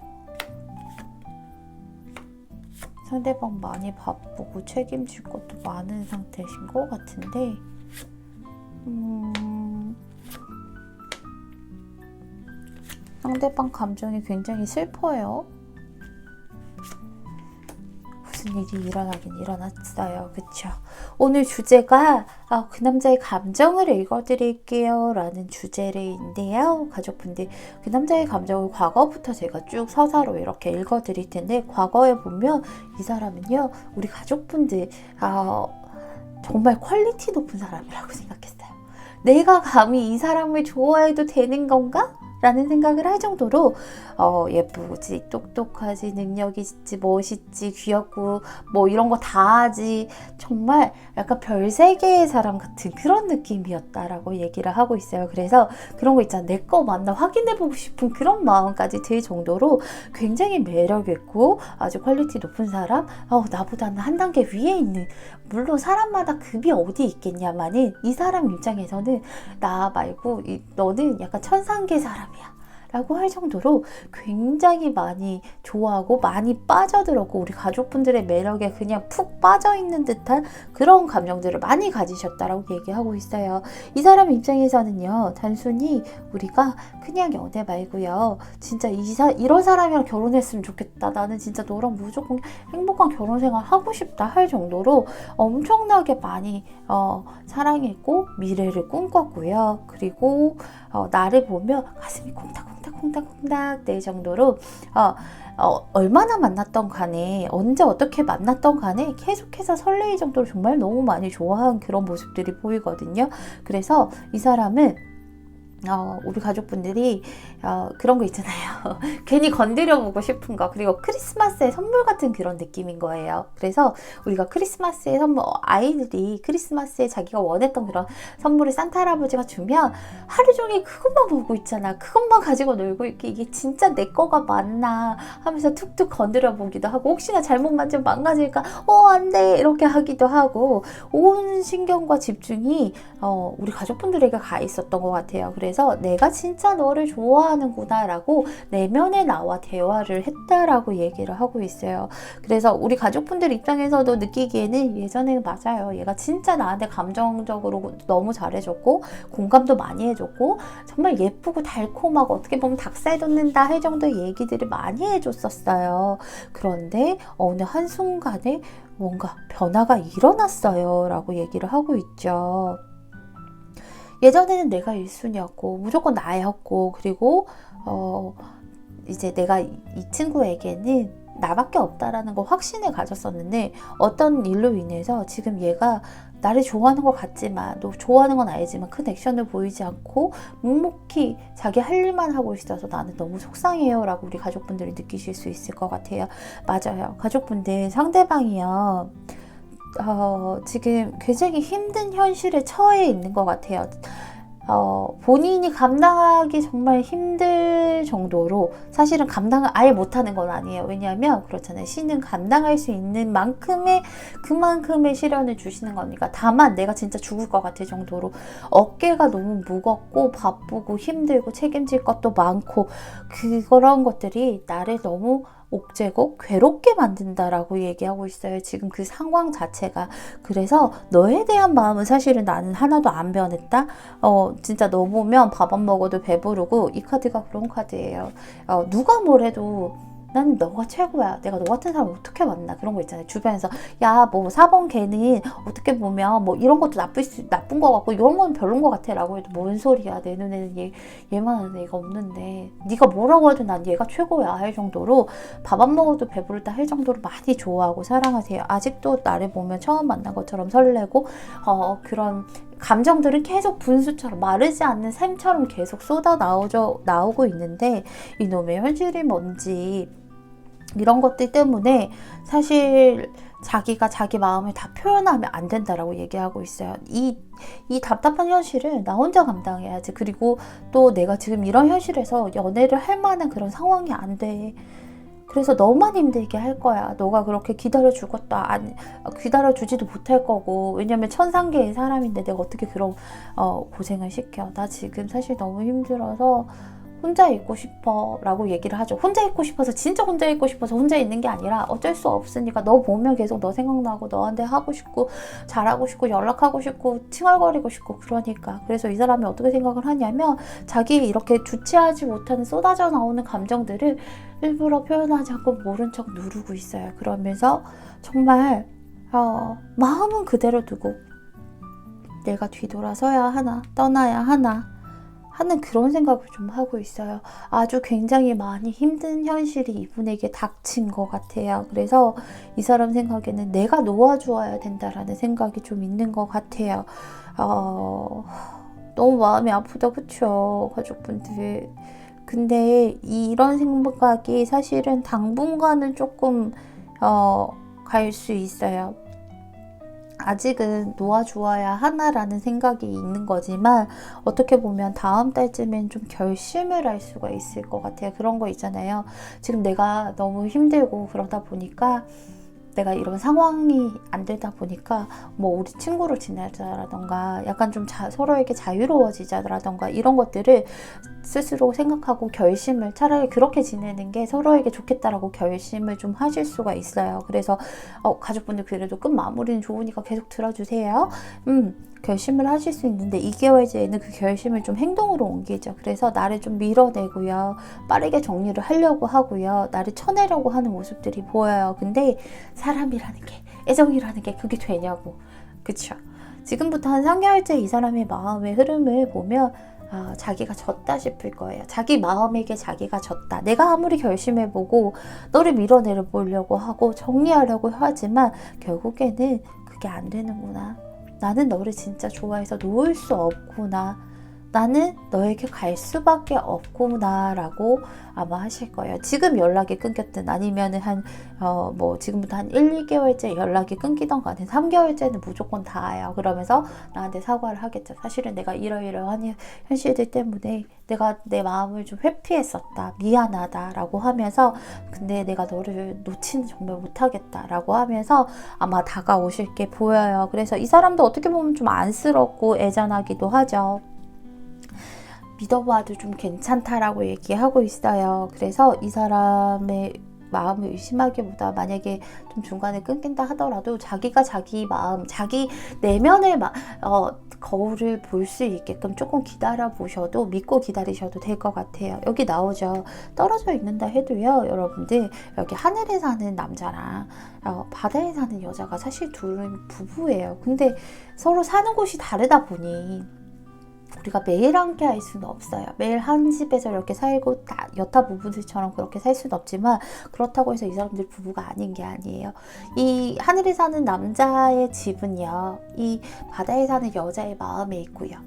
상대방 많이 바쁘고 책임질 것도 많은 상태이신 것 같은데 상대방 감정이 굉장히 슬퍼요. 무슨 일이 일어나긴 일어났어요. 그쵸? 오늘 주제가 그 남자의 감정을 읽어드릴게요 라는 주제인데요. 가족분들, 그 남자의 감정을 과거부터 제가 쭉 서사로 이렇게 읽어드릴 텐데, 과거에 보면 이 사람은요, 우리 가족분들 정말 퀄리티 높은 사람이라고 생각했어요. 내가 감히 이 사람을 좋아해도 되는 건가? 라는 생각을 할 정도로 예쁘지, 똑똑하지, 능력 있지, 멋있지, 귀엽고 뭐 이런 거 다 하지, 정말 약간 별세계의 사람 같은 그런 느낌이었다라고 얘기를 하고 있어요. 그래서 그런 거 있잖아, 내 거 맞나 확인해보고 싶은 그런 마음까지 들 정도로 굉장히 매력있고 아주 퀄리티 높은 사람, 나보다는 한 단계 위에 있는, 물론 사람마다 급이 어디 있겠냐마는 이 사람 입장에서는 나 말고 너는 약간 천상계 사람이야 라고 할 정도로 굉장히 많이 좋아하고 많이 빠져들었고, 우리 가족분들의 매력에 그냥 푹 빠져있는 듯한 그런 감정들을 많이 가지셨다라고 얘기하고 있어요. 이 사람 입장에서는요, 단순히 우리가 그냥 연애 말고요, 진짜 이런 사람이랑 결혼했으면 좋겠다, 나는 진짜 너랑 무조건 행복한 결혼생활 하고 싶다 할 정도로 엄청나게 많이 사랑했고 미래를 꿈꿨고요. 그리고 나를 보며 가슴이 콩닥콩닥 될 정도로 얼마나 만났던 간에, 언제 어떻게 만났던 간에 계속해서 설레일 정도로 정말 너무 많이 좋아한 그런 모습들이 보이거든요. 그래서 이 사람은 우리 가족분들이 그런 거 있잖아요. 괜히 건드려보고 싶은 거, 그리고 크리스마스의 선물 같은 그런 느낌인 거예요. 그래서 우리가 크리스마스의 선물, 아이들이 크리스마스에 자기가 원했던 그런 선물을 산타 할아버지가 주면 하루 종일 그것만 보고 있잖아. 그것만 가지고 놀고 있게, 이게 진짜 내 거가 맞나 하면서 툭툭 건드려보기도 하고, 혹시나 잘못 만지면 망가질까, 안 돼, 이렇게 하기도 하고, 온 신경과 집중이 우리 가족분들에게 가 있었던 것 같아요. 그래서 내가 진짜 너를 좋아하는구나 라고 내면에 나와 대화를 했다라고 얘기를 하고 있어요. 그래서 우리 가족분들 입장에서도 느끼기에는 예전에 맞아요, 얘가 진짜 나한테 감정적으로 너무 잘해줬고 공감도 많이 해줬고 정말 예쁘고 달콤하고 어떻게 보면 닭살 돋는다 할 정도의 얘기들을 많이 해줬었어요. 그런데 어느 한순간에 뭔가 변화가 일어났어요 라고 얘기를 하고 있죠. 예전에는 내가 1순위였고 무조건 나였고, 그리고 이제 내가 이 친구에게는 나밖에 없다라는 거 확신을 가졌었는데, 어떤 일로 인해서 지금 얘가 나를 좋아하는 것 같지만, 또 좋아하는 건 알지만 큰 액션을 보이지 않고 묵묵히 자기 할 일만 하고 있어서 나는 너무 속상해요 라고 우리 가족분들이 느끼실 수 있을 것 같아요. 맞아요, 가족분들, 상대방이요, 지금 굉장히 힘든 현실에 처해 있는 것 같아요. 본인이 감당하기 정말 힘들 정도로, 사실은 감당을 아예 못하는 건 아니에요. 왜냐하면 그렇잖아요, 신은 감당할 수 있는 그만큼의 시련을 주시는 거니까. 다만 내가 진짜 죽을 것 같을 정도로 어깨가 너무 무겁고 바쁘고 힘들고 책임질 것도 많고, 그런 것들이 나를 너무 옥죄고 괴롭게 만든다라고 얘기하고 있어요, 지금 그 상황 자체가. 그래서 너에 대한 마음은 사실은 나는 하나도 안 변했다. 진짜 너 보면 밥 안 먹어도 배부르고, 이 카드가 그런 카드예요. 누가 뭐래도 난 너가 최고야, 내가 너 같은 사람 어떻게 만나, 그런 거 있잖아요. 주변에서 야, 뭐 4번 걔는 어떻게 보면 뭐 이런 것도 나쁜 거 같고 이런 건 별론 거 같아 라고 해도, 뭔 소리야, 내 눈에는 얘만한 애가 없는데 네가 뭐라고 해도 난 얘가 최고야 할 정도로, 밥 안 먹어도 배부르다 할 정도로 많이 좋아하고 사랑하세요. 아직도 나를 보면 처음 만난 것처럼 설레고, 그런 감정들은 계속 분수처럼, 마르지 않는 샘처럼 계속 나오고 있는데, 이놈의 현실이 뭔지 이런 것들 때문에 사실 자기가 자기 마음을 다 표현하면 안 된다라고 얘기하고 있어요. 이 답답한 현실을 나 혼자 감당해야지. 그리고 또 내가 지금 이런 현실에서 연애를 할 만한 그런 상황이 안 돼. 그래서 너만 힘들게 할 거야. 너가 그렇게 기다려줄 것도 기다려주지도 못할 거고, 왜냐면 천상계의 사람인데 내가 어떻게 그런 고생을 시켜. 나 지금 사실 너무 힘들어서 혼자 있고 싶어 라고 얘기를 하죠. 혼자 있고 싶어서, 진짜 혼자 있고 싶어서 혼자 있는 게 아니라 어쩔 수 없으니까 너 보면 계속 너 생각나고 너한테 하고 싶고 잘하고 싶고 연락하고 싶고 칭얼거리고 싶고 그러니까. 그래서 이 사람이 어떻게 생각을 하냐면 자기 이렇게 주체하지 못하는 쏟아져 나오는 감정들을 일부러 표현하지 않고 모른 척 누르고 있어요. 그러면서 정말 마음은 그대로 두고 내가 뒤돌아서야 하나, 떠나야 하나 하는 그런 생각을 좀 하고 있어요. 아주 굉장히 많이 힘든 현실이 이분에게 닥친 것 같아요. 그래서 이 사람 생각에는 내가 놓아주어야 된다라는 생각이 좀 있는 것 같아요. 너무 마음이 아프다, 그쵸? 가족분들. 근데 이런 생각이 사실은 당분간은 조금 갈 수 있어요. 아직은 놓아주어야 하나라는 생각이 있는 거지만 어떻게 보면 다음 달쯤엔 좀 결심을 할 수가 있을 것 같아요. 그런 거 있잖아요. 지금 내가 너무 힘들고 그러다 보니까 내가 이런 상황이 안 되다 보니까 뭐 우리 친구로 지내자라던가 약간 좀 서로에게 자유로워지자라던가 이런 것들을 스스로 생각하고 결심을 차라리 그렇게 지내는 게 서로에게 좋겠다라고 결심을 좀 하실 수가 있어요. 그래서 가족분들 그래도 끝 마무리는 좋으니까 계속 들어주세요. 결심을 하실 수 있는데 2개월째에는 그 결심을 좀 행동으로 옮기죠. 그래서 나를 좀 밀어내고요. 빠르게 정리를 하려고 하고요. 나를 쳐내려고 하는 모습들이 보여요. 근데 사람이라는 게, 애정이라는 게 그게 되냐고. 그쵸? 지금부터 한 3개월째 이 사람의 마음의 흐름을 보면 자기가 졌다 싶을 거예요. 자기 마음에게 자기가 졌다. 내가 아무리 결심해보고 너를 밀어내려 보려고 하고 정리하려고 하지만 결국에는 그게 안 되는구나. 나는 너를 진짜 좋아해서 놓을 수 없구나. 나는 너에게 갈 수밖에 없구나 라고 아마 하실 거예요. 지금 연락이 끊겼든 아니면은 지금부터 한 1, 2개월째 연락이 끊기던 간에 3개월째는 무조건 닿아요. 그러면서 나한테 사과를 하겠죠. 사실은 내가 이러이러한 현실들 때문에 내가 내 마음을 좀 회피했었다. 미안하다 라고 하면서 근데 내가 너를 놓지는 정말 못하겠다 라고 하면서 아마 다가오실 게 보여요. 그래서 이 사람도 어떻게 보면 좀 안쓰럽고 애잔하기도 하죠. 믿어봐도 좀 괜찮다라고 얘기하고 있어요. 그래서 이 사람의 마음을 의심하기보다 만약에 좀 중간에 끊긴다 하더라도 자기가 자기 마음, 자기 내면의 거울을 볼 수 있게끔 조금 기다려 보셔도 믿고 기다리셔도 될 것 같아요. 여기 나오죠. 떨어져 있는다 해도요. 여러분들 여기 하늘에 사는 남자랑 바다에 사는 여자가 사실 둘은 부부예요. 근데 서로 사는 곳이 다르다 보니 우리가 매일 함께 할 수는 없어요. 매일 한 집에서 이렇게 살고 여타 부부들처럼 그렇게 살 수는 없지만 그렇다고 해서 이 사람들 부부가 아닌 게 아니에요. 이 하늘에 사는 남자의 집은요. 이 바다에 사는 여자의 마음에 있고요.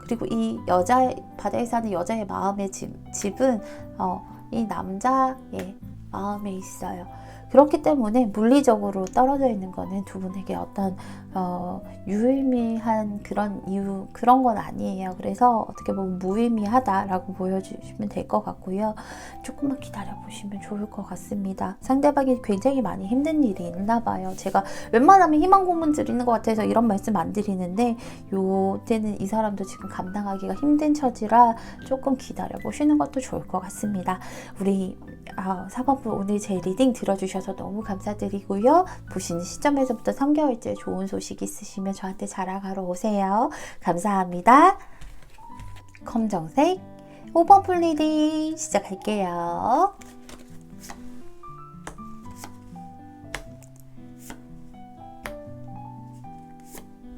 그리고 이 바다에 사는 여자의 마음의 집은 이 남자의 마음에 있어요. 그렇기 때문에 물리적으로 떨어져 있는 거는 두 분에게 어떤 유의미한 그런 건 아니에요. 그래서 어떻게 보면 무의미하다라고 보여주시면 될 것 같고요. 조금만 기다려보시면 좋을 것 같습니다. 상대방이 굉장히 많이 힘든 일이 있나 봐요. 제가 웬만하면 희망 고문 드리는 것 같아서 이런 말씀 안 드리는데 요때는 이 사람도 지금 감당하기가 힘든 처지라 조금 기다려보시는 것도 좋을 것 같습니다. 우리 사과부 오늘 제 리딩 들어주셔서 너무 감사드리고요. 보시는 시점에서부터 3개월째 좋은 소식 있으시면 저한테 자랑하러 오세요. 감사합니다. 검정색 5번 풀 리딩 시작할게요.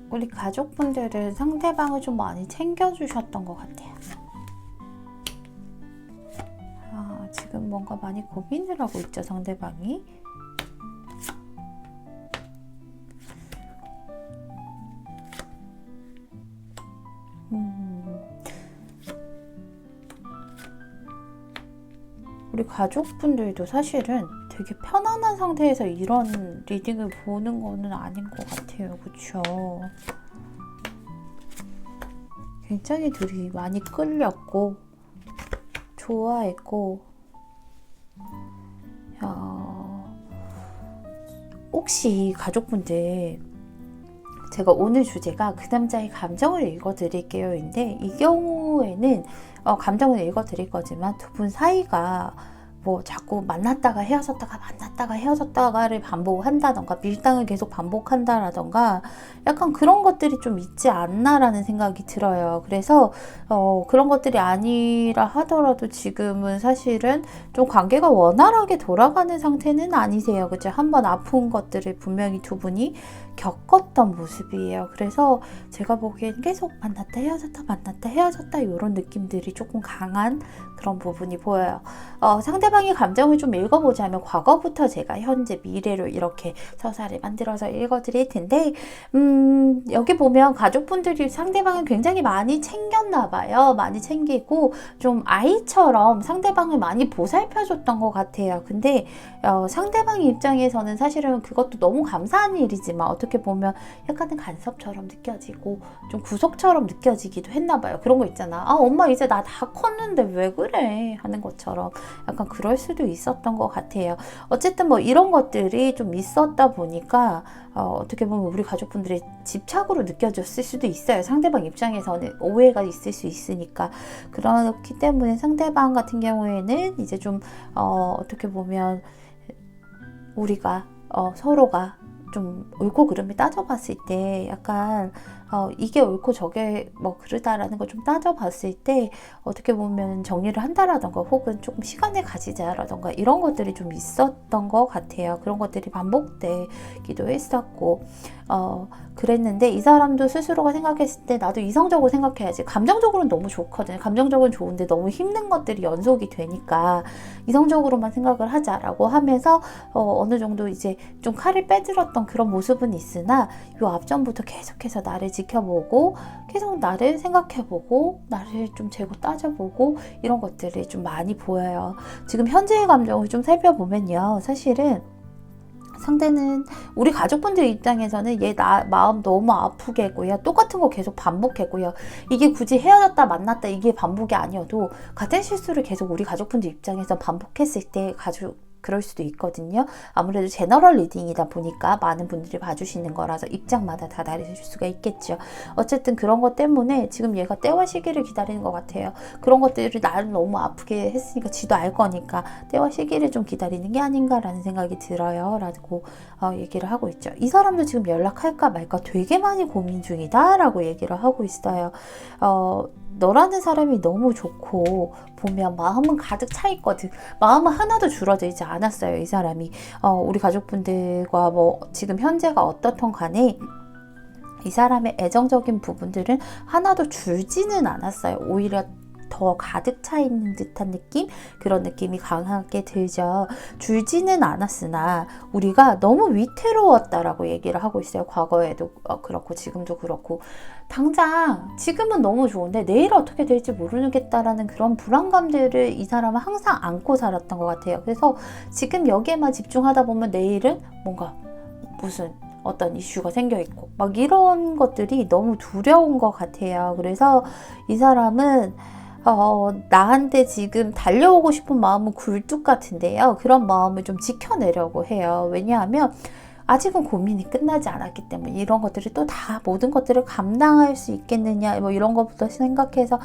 우리 가족분들은 상대방을 좀 많이 챙겨주셨던 것 같아요. 지금 뭔가 많이 고민을 하고 있죠, 상대방이. 우리 가족분들도 사실은 되게 편안한 상태에서 이런 리딩을 보는 거는 아닌 것 같아요. 그쵸? 굉장히 둘이 많이 끌렸고 좋아했고 혹시 가족분들 제가 오늘 주제가 그 남자의 감정을 읽어드릴게요인데, 이 경우에는 감정을 읽어드릴 거지만 두 분 사이가 뭐 자꾸 만났다가 헤어졌다가 만났다가 헤어졌다가를 반복한다던가 밀당을 계속 반복한다라던가 약간 그런 것들이 좀 있지 않나라는 생각이 들어요. 그래서 그런 것들이 아니라 하더라도 지금은 사실은 좀 관계가 원활하게 돌아가는 상태는 아니세요. 그죠? 한번 아픈 것들을 분명히 두 분이 겪었던 모습이에요. 그래서 제가 보기엔 계속 만났다 헤어졌다 만났다 헤어졌다 이런 느낌들이 조금 강한 그런 부분이 보여요. 상대방의 감정을 좀 읽어보자면 과거부터 제가 현재 미래로 이렇게 서사를 만들어서 읽어드릴 텐데, 여기 보면 가족분들이 상대방을 굉장히 많이 챙겼나 봐요. 많이 챙기고 좀 아이처럼 상대방을 많이 보살펴줬던 것 같아요. 근데 상대방 입장에서는 사실은 그것도 너무 감사한 일이지만 어떻게 보면 약간은 간섭처럼 느껴지고 좀 구속처럼 느껴지기도 했나 봐요. 그런 거 있잖아. 아, 엄마 이제 나 다 컸는데 왜 그래? 하는 것처럼 약간 그럴 수도 있었던 것 같아요. 어쨌든 뭐 이런 것들이 좀 있었다 보니까 어떻게 보면 우리 가족분들의 집착으로 느껴졌을 수도 있어요. 상대방 입장에서는 오해가 있을 수 있으니까. 그렇기 때문에 상대방 같은 경우에는 이제 좀 어떻게 보면 우리가 서로가 좀 옳고 그름을 따져봤을 때 약간 이게 옳고 저게 뭐 그르다라는 걸 좀 따져봤을 때 어떻게 보면 정리를 한다라던가 혹은 조금 시간을 가지자라던가 이런 것들이 좀 있었던 것 같아요. 그런 것들이 반복되기도 했었고 그랬는데 이 사람도 스스로가 생각했을 때 나도 이성적으로 생각해야지. 감정적으로는 너무 좋거든요. 감정적으로는 좋은데 너무 힘든 것들이 연속이 되니까 이성적으로만 생각을 하자라고 하면서 어느 정도 이제 좀 칼을 빼들었던 그런 모습은 있으나 요 앞전부터 계속해서 나를 지켜보고 계속 나를 생각해보고 나를 좀 재고 따져보고 이런 것들이 좀 많이 보여요. 지금 현재의 감정을 좀 살펴보면요. 사실은 상대는 우리 가족분들 입장에서는 얘 나 마음 너무 아프게 했고요. 똑같은 거 계속 반복했고요. 이게 굳이 헤어졌다 만났다 이게 반복이 아니어도 같은 실수를 계속 우리 가족분들 입장에서 반복했을 때 그럴 수도 있거든요. 아무래도 제너럴 리딩이다 보니까 많은 분들이 봐주시는 거라서 입장마다 다 다르실 수가 있겠죠. 어쨌든 그런 것 때문에 지금 얘가 때와 시기를 기다리는 것 같아요. 그런 것들을 나를 너무 아프게 했으니까 지도 알 거니까 때와 시기를 좀 기다리는 게 아닌가라는 생각이 들어요. 라고 얘기를 하고 있죠. 이 사람도 지금 연락할까 말까 되게 많이 고민 중이다 라고 얘기를 하고 있어요. 너라는 사람이 너무 좋고 보면 마음은 가득 차 있거든. 마음은 하나도 줄어들지 않았어요. 이 사람이 우리 가족분들과 뭐 지금 현재가 어떻든 간에 이 사람의 애정적인 부분들은 하나도 줄지는 않았어요. 오히려 더 가득 차 있는 듯한 느낌? 그런 느낌이 강하게 들죠. 줄지는 않았으나 우리가 너무 위태로웠다라고 얘기를 하고 있어요. 과거에도 그렇고 지금도 그렇고 당장 지금은 너무 좋은데 내일 어떻게 될지 모르겠다라는 그런 불안감들을 이 사람은 항상 안고 살았던 것 같아요. 그래서 지금 여기에만 집중하다 보면 내일은 뭔가 무슨 어떤 이슈가 생겨 있고 막 이런 것들이 너무 두려운 것 같아요. 그래서 이 사람은 나한테 지금 달려오고 싶은 마음은 굴뚝 같은데요. 그런 마음을 좀 지켜내려고 해요. 왜냐하면 아직은 고민이 끝나지 않았기 때문에 이런 것들을 또 다 모든 것들을 감당할 수 있겠느냐 뭐 이런 것부터 생각해서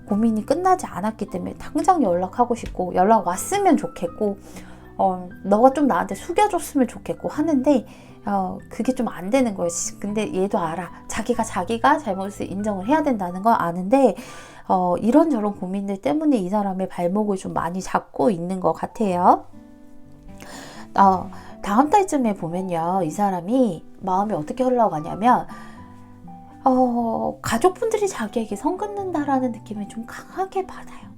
고민이 끝나지 않았기 때문에 당장 연락하고 싶고 연락 왔으면 좋겠고 너가 좀 나한테 숙여줬으면 좋겠고 하는데 그게 좀 안 되는 거예요. 근데 얘도 알아. 자기가 잘못을 인정을 해야 된다는 걸 아는데 이런저런 고민들 때문에 이 사람의 발목을 좀 많이 잡고 있는 것 같아요. 다음 달쯤에 보면요. 이 사람이 마음이 어떻게 흘러가냐면 가족분들이 자기에게 선 긋는다라는 느낌을 좀 강하게 받아요.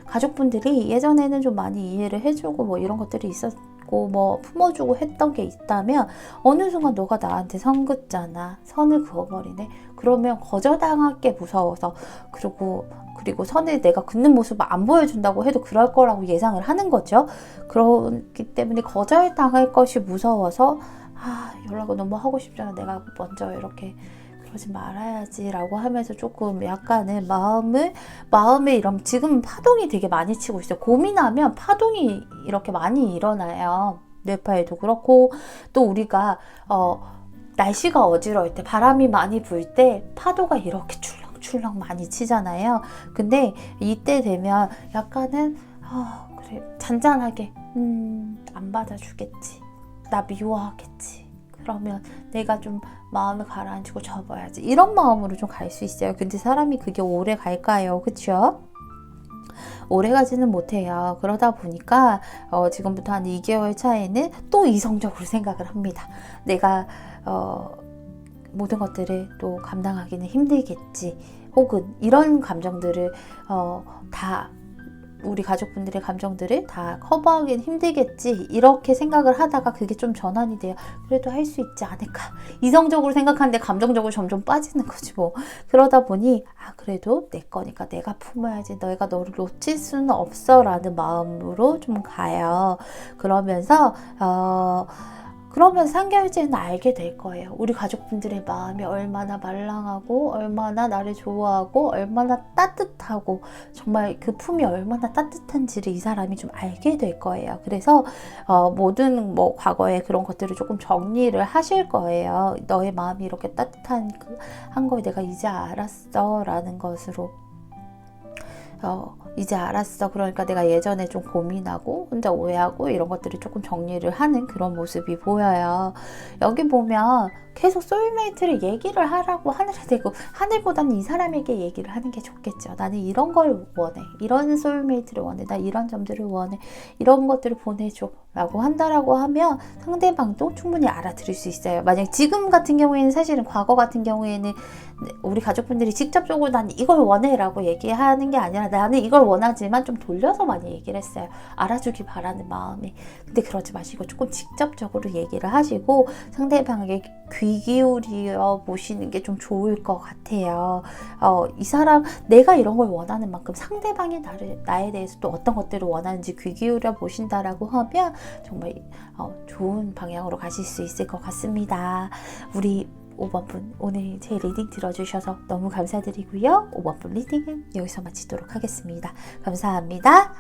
가족분들이 예전에는 좀 많이 이해를 해주고 뭐 이런 것들이 있었고 뭐 품어주고 했던 게 있다면 어느 순간 너가 나한테 선 긋잖아. 선을 그어버리네. 그러면 거절당할 게 무서워서 그리고 선을 내가 긋는 모습을 안 보여준다고 해도 그럴 거라고 예상을 하는 거죠. 그렇기 때문에 거절당할 것이 무서워서 연락을 너무 하고 싶잖아. 내가 먼저 이렇게 그러지 말아야지 라고 하면서 조금 약간은 마음에 이런 지금 파동이 되게 많이 치고 있어요. 고민하면 파동이 이렇게 많이 일어나요. 뇌파에도 그렇고 또 우리가 날씨가 어지러울 때, 바람이 많이 불 때 파도가 이렇게 출렁출렁 많이 치잖아요. 근데 이때 되면 약간은 그래 잔잔하게 안 받아주겠지, 나 미워하겠지, 그러면 내가 좀 마음을 가라앉히고 접어야지, 이런 마음으로 좀 갈 수 있어요. 근데 사람이 그게 오래 갈까요? 그쵸? 오래 가지는 못해요. 그러다 보니까 지금부터 한 2개월 차에는 또 이성적으로 생각을 합니다. 내가 모든 것들을 또 감당하기는 힘들겠지, 혹은 이런 감정들을 다 우리 가족분들의 감정들을 다 커버하기는 힘들겠지, 이렇게 생각을 하다가 그게 좀 전환이 돼요. 그래도 할 수 있지 않을까, 이성적으로 생각하는데 감정적으로 점점 빠지는 거지 뭐. 그러다 보니 그래도 내 거니까 내가 품어야지, 너희가 너를 놓칠 수는 없어 라는 마음으로 좀 가요. 그러면서 3개월째는 알게 될 거예요. 우리 가족분들의 마음이 얼마나 말랑하고, 얼마나 나를 좋아하고, 얼마나 따뜻하고, 정말 그 품이 얼마나 따뜻한지를 이 사람이 좀 알게 될 거예요. 그래서 모든 과거의 그런 것들을 조금 정리를 하실 거예요. 너의 마음이 이렇게 따뜻한 한 걸 내가 이제 알았어 라는 것으로. 이제 알았어. 그러니까 내가 예전에 좀 고민하고 혼자 오해하고 이런 것들을 조금 정리를 하는 그런 모습이 보여요. 여기 보면 계속 소울메이트를 얘기를 하라고 하늘에 대고, 하늘보다는 이 사람에게 얘기를 하는 게 좋겠죠. 나는 이런 걸 원해, 이런 소울메이트를 원해, 나 이런 점들을 원해, 이런 것들을 보내줘 라고 한다라고 하면 상대방도 충분히 알아들을 수 있어요. 만약 지금 같은 경우에는, 사실은 과거 같은 경우에는 우리 가족분들이 직접적으로 난 이걸 원해 라고 얘기하는 게 아니라 나는 이걸 원하지만 좀 돌려서 많이 얘기를 했어요. 알아주기 바라는 마음에. 근데 그러지 마시고 조금 직접적으로 얘기를 하시고 상대방에게 귀 기울여 보시는 게 좀 좋을 것 같아요. 이 사람, 내가 이런 걸 원하는 만큼 상대방이 나에 대해서 또 어떤 것들을 원하는지 귀 기울여 보신다라고 하면 정말 좋은 방향으로 가실 수 있을 것 같습니다. 우리 5번분, 오늘 제 리딩 들어주셔서 너무 감사드리고요. 5번분 리딩은 여기서 마치도록 하겠습니다. 감사합니다.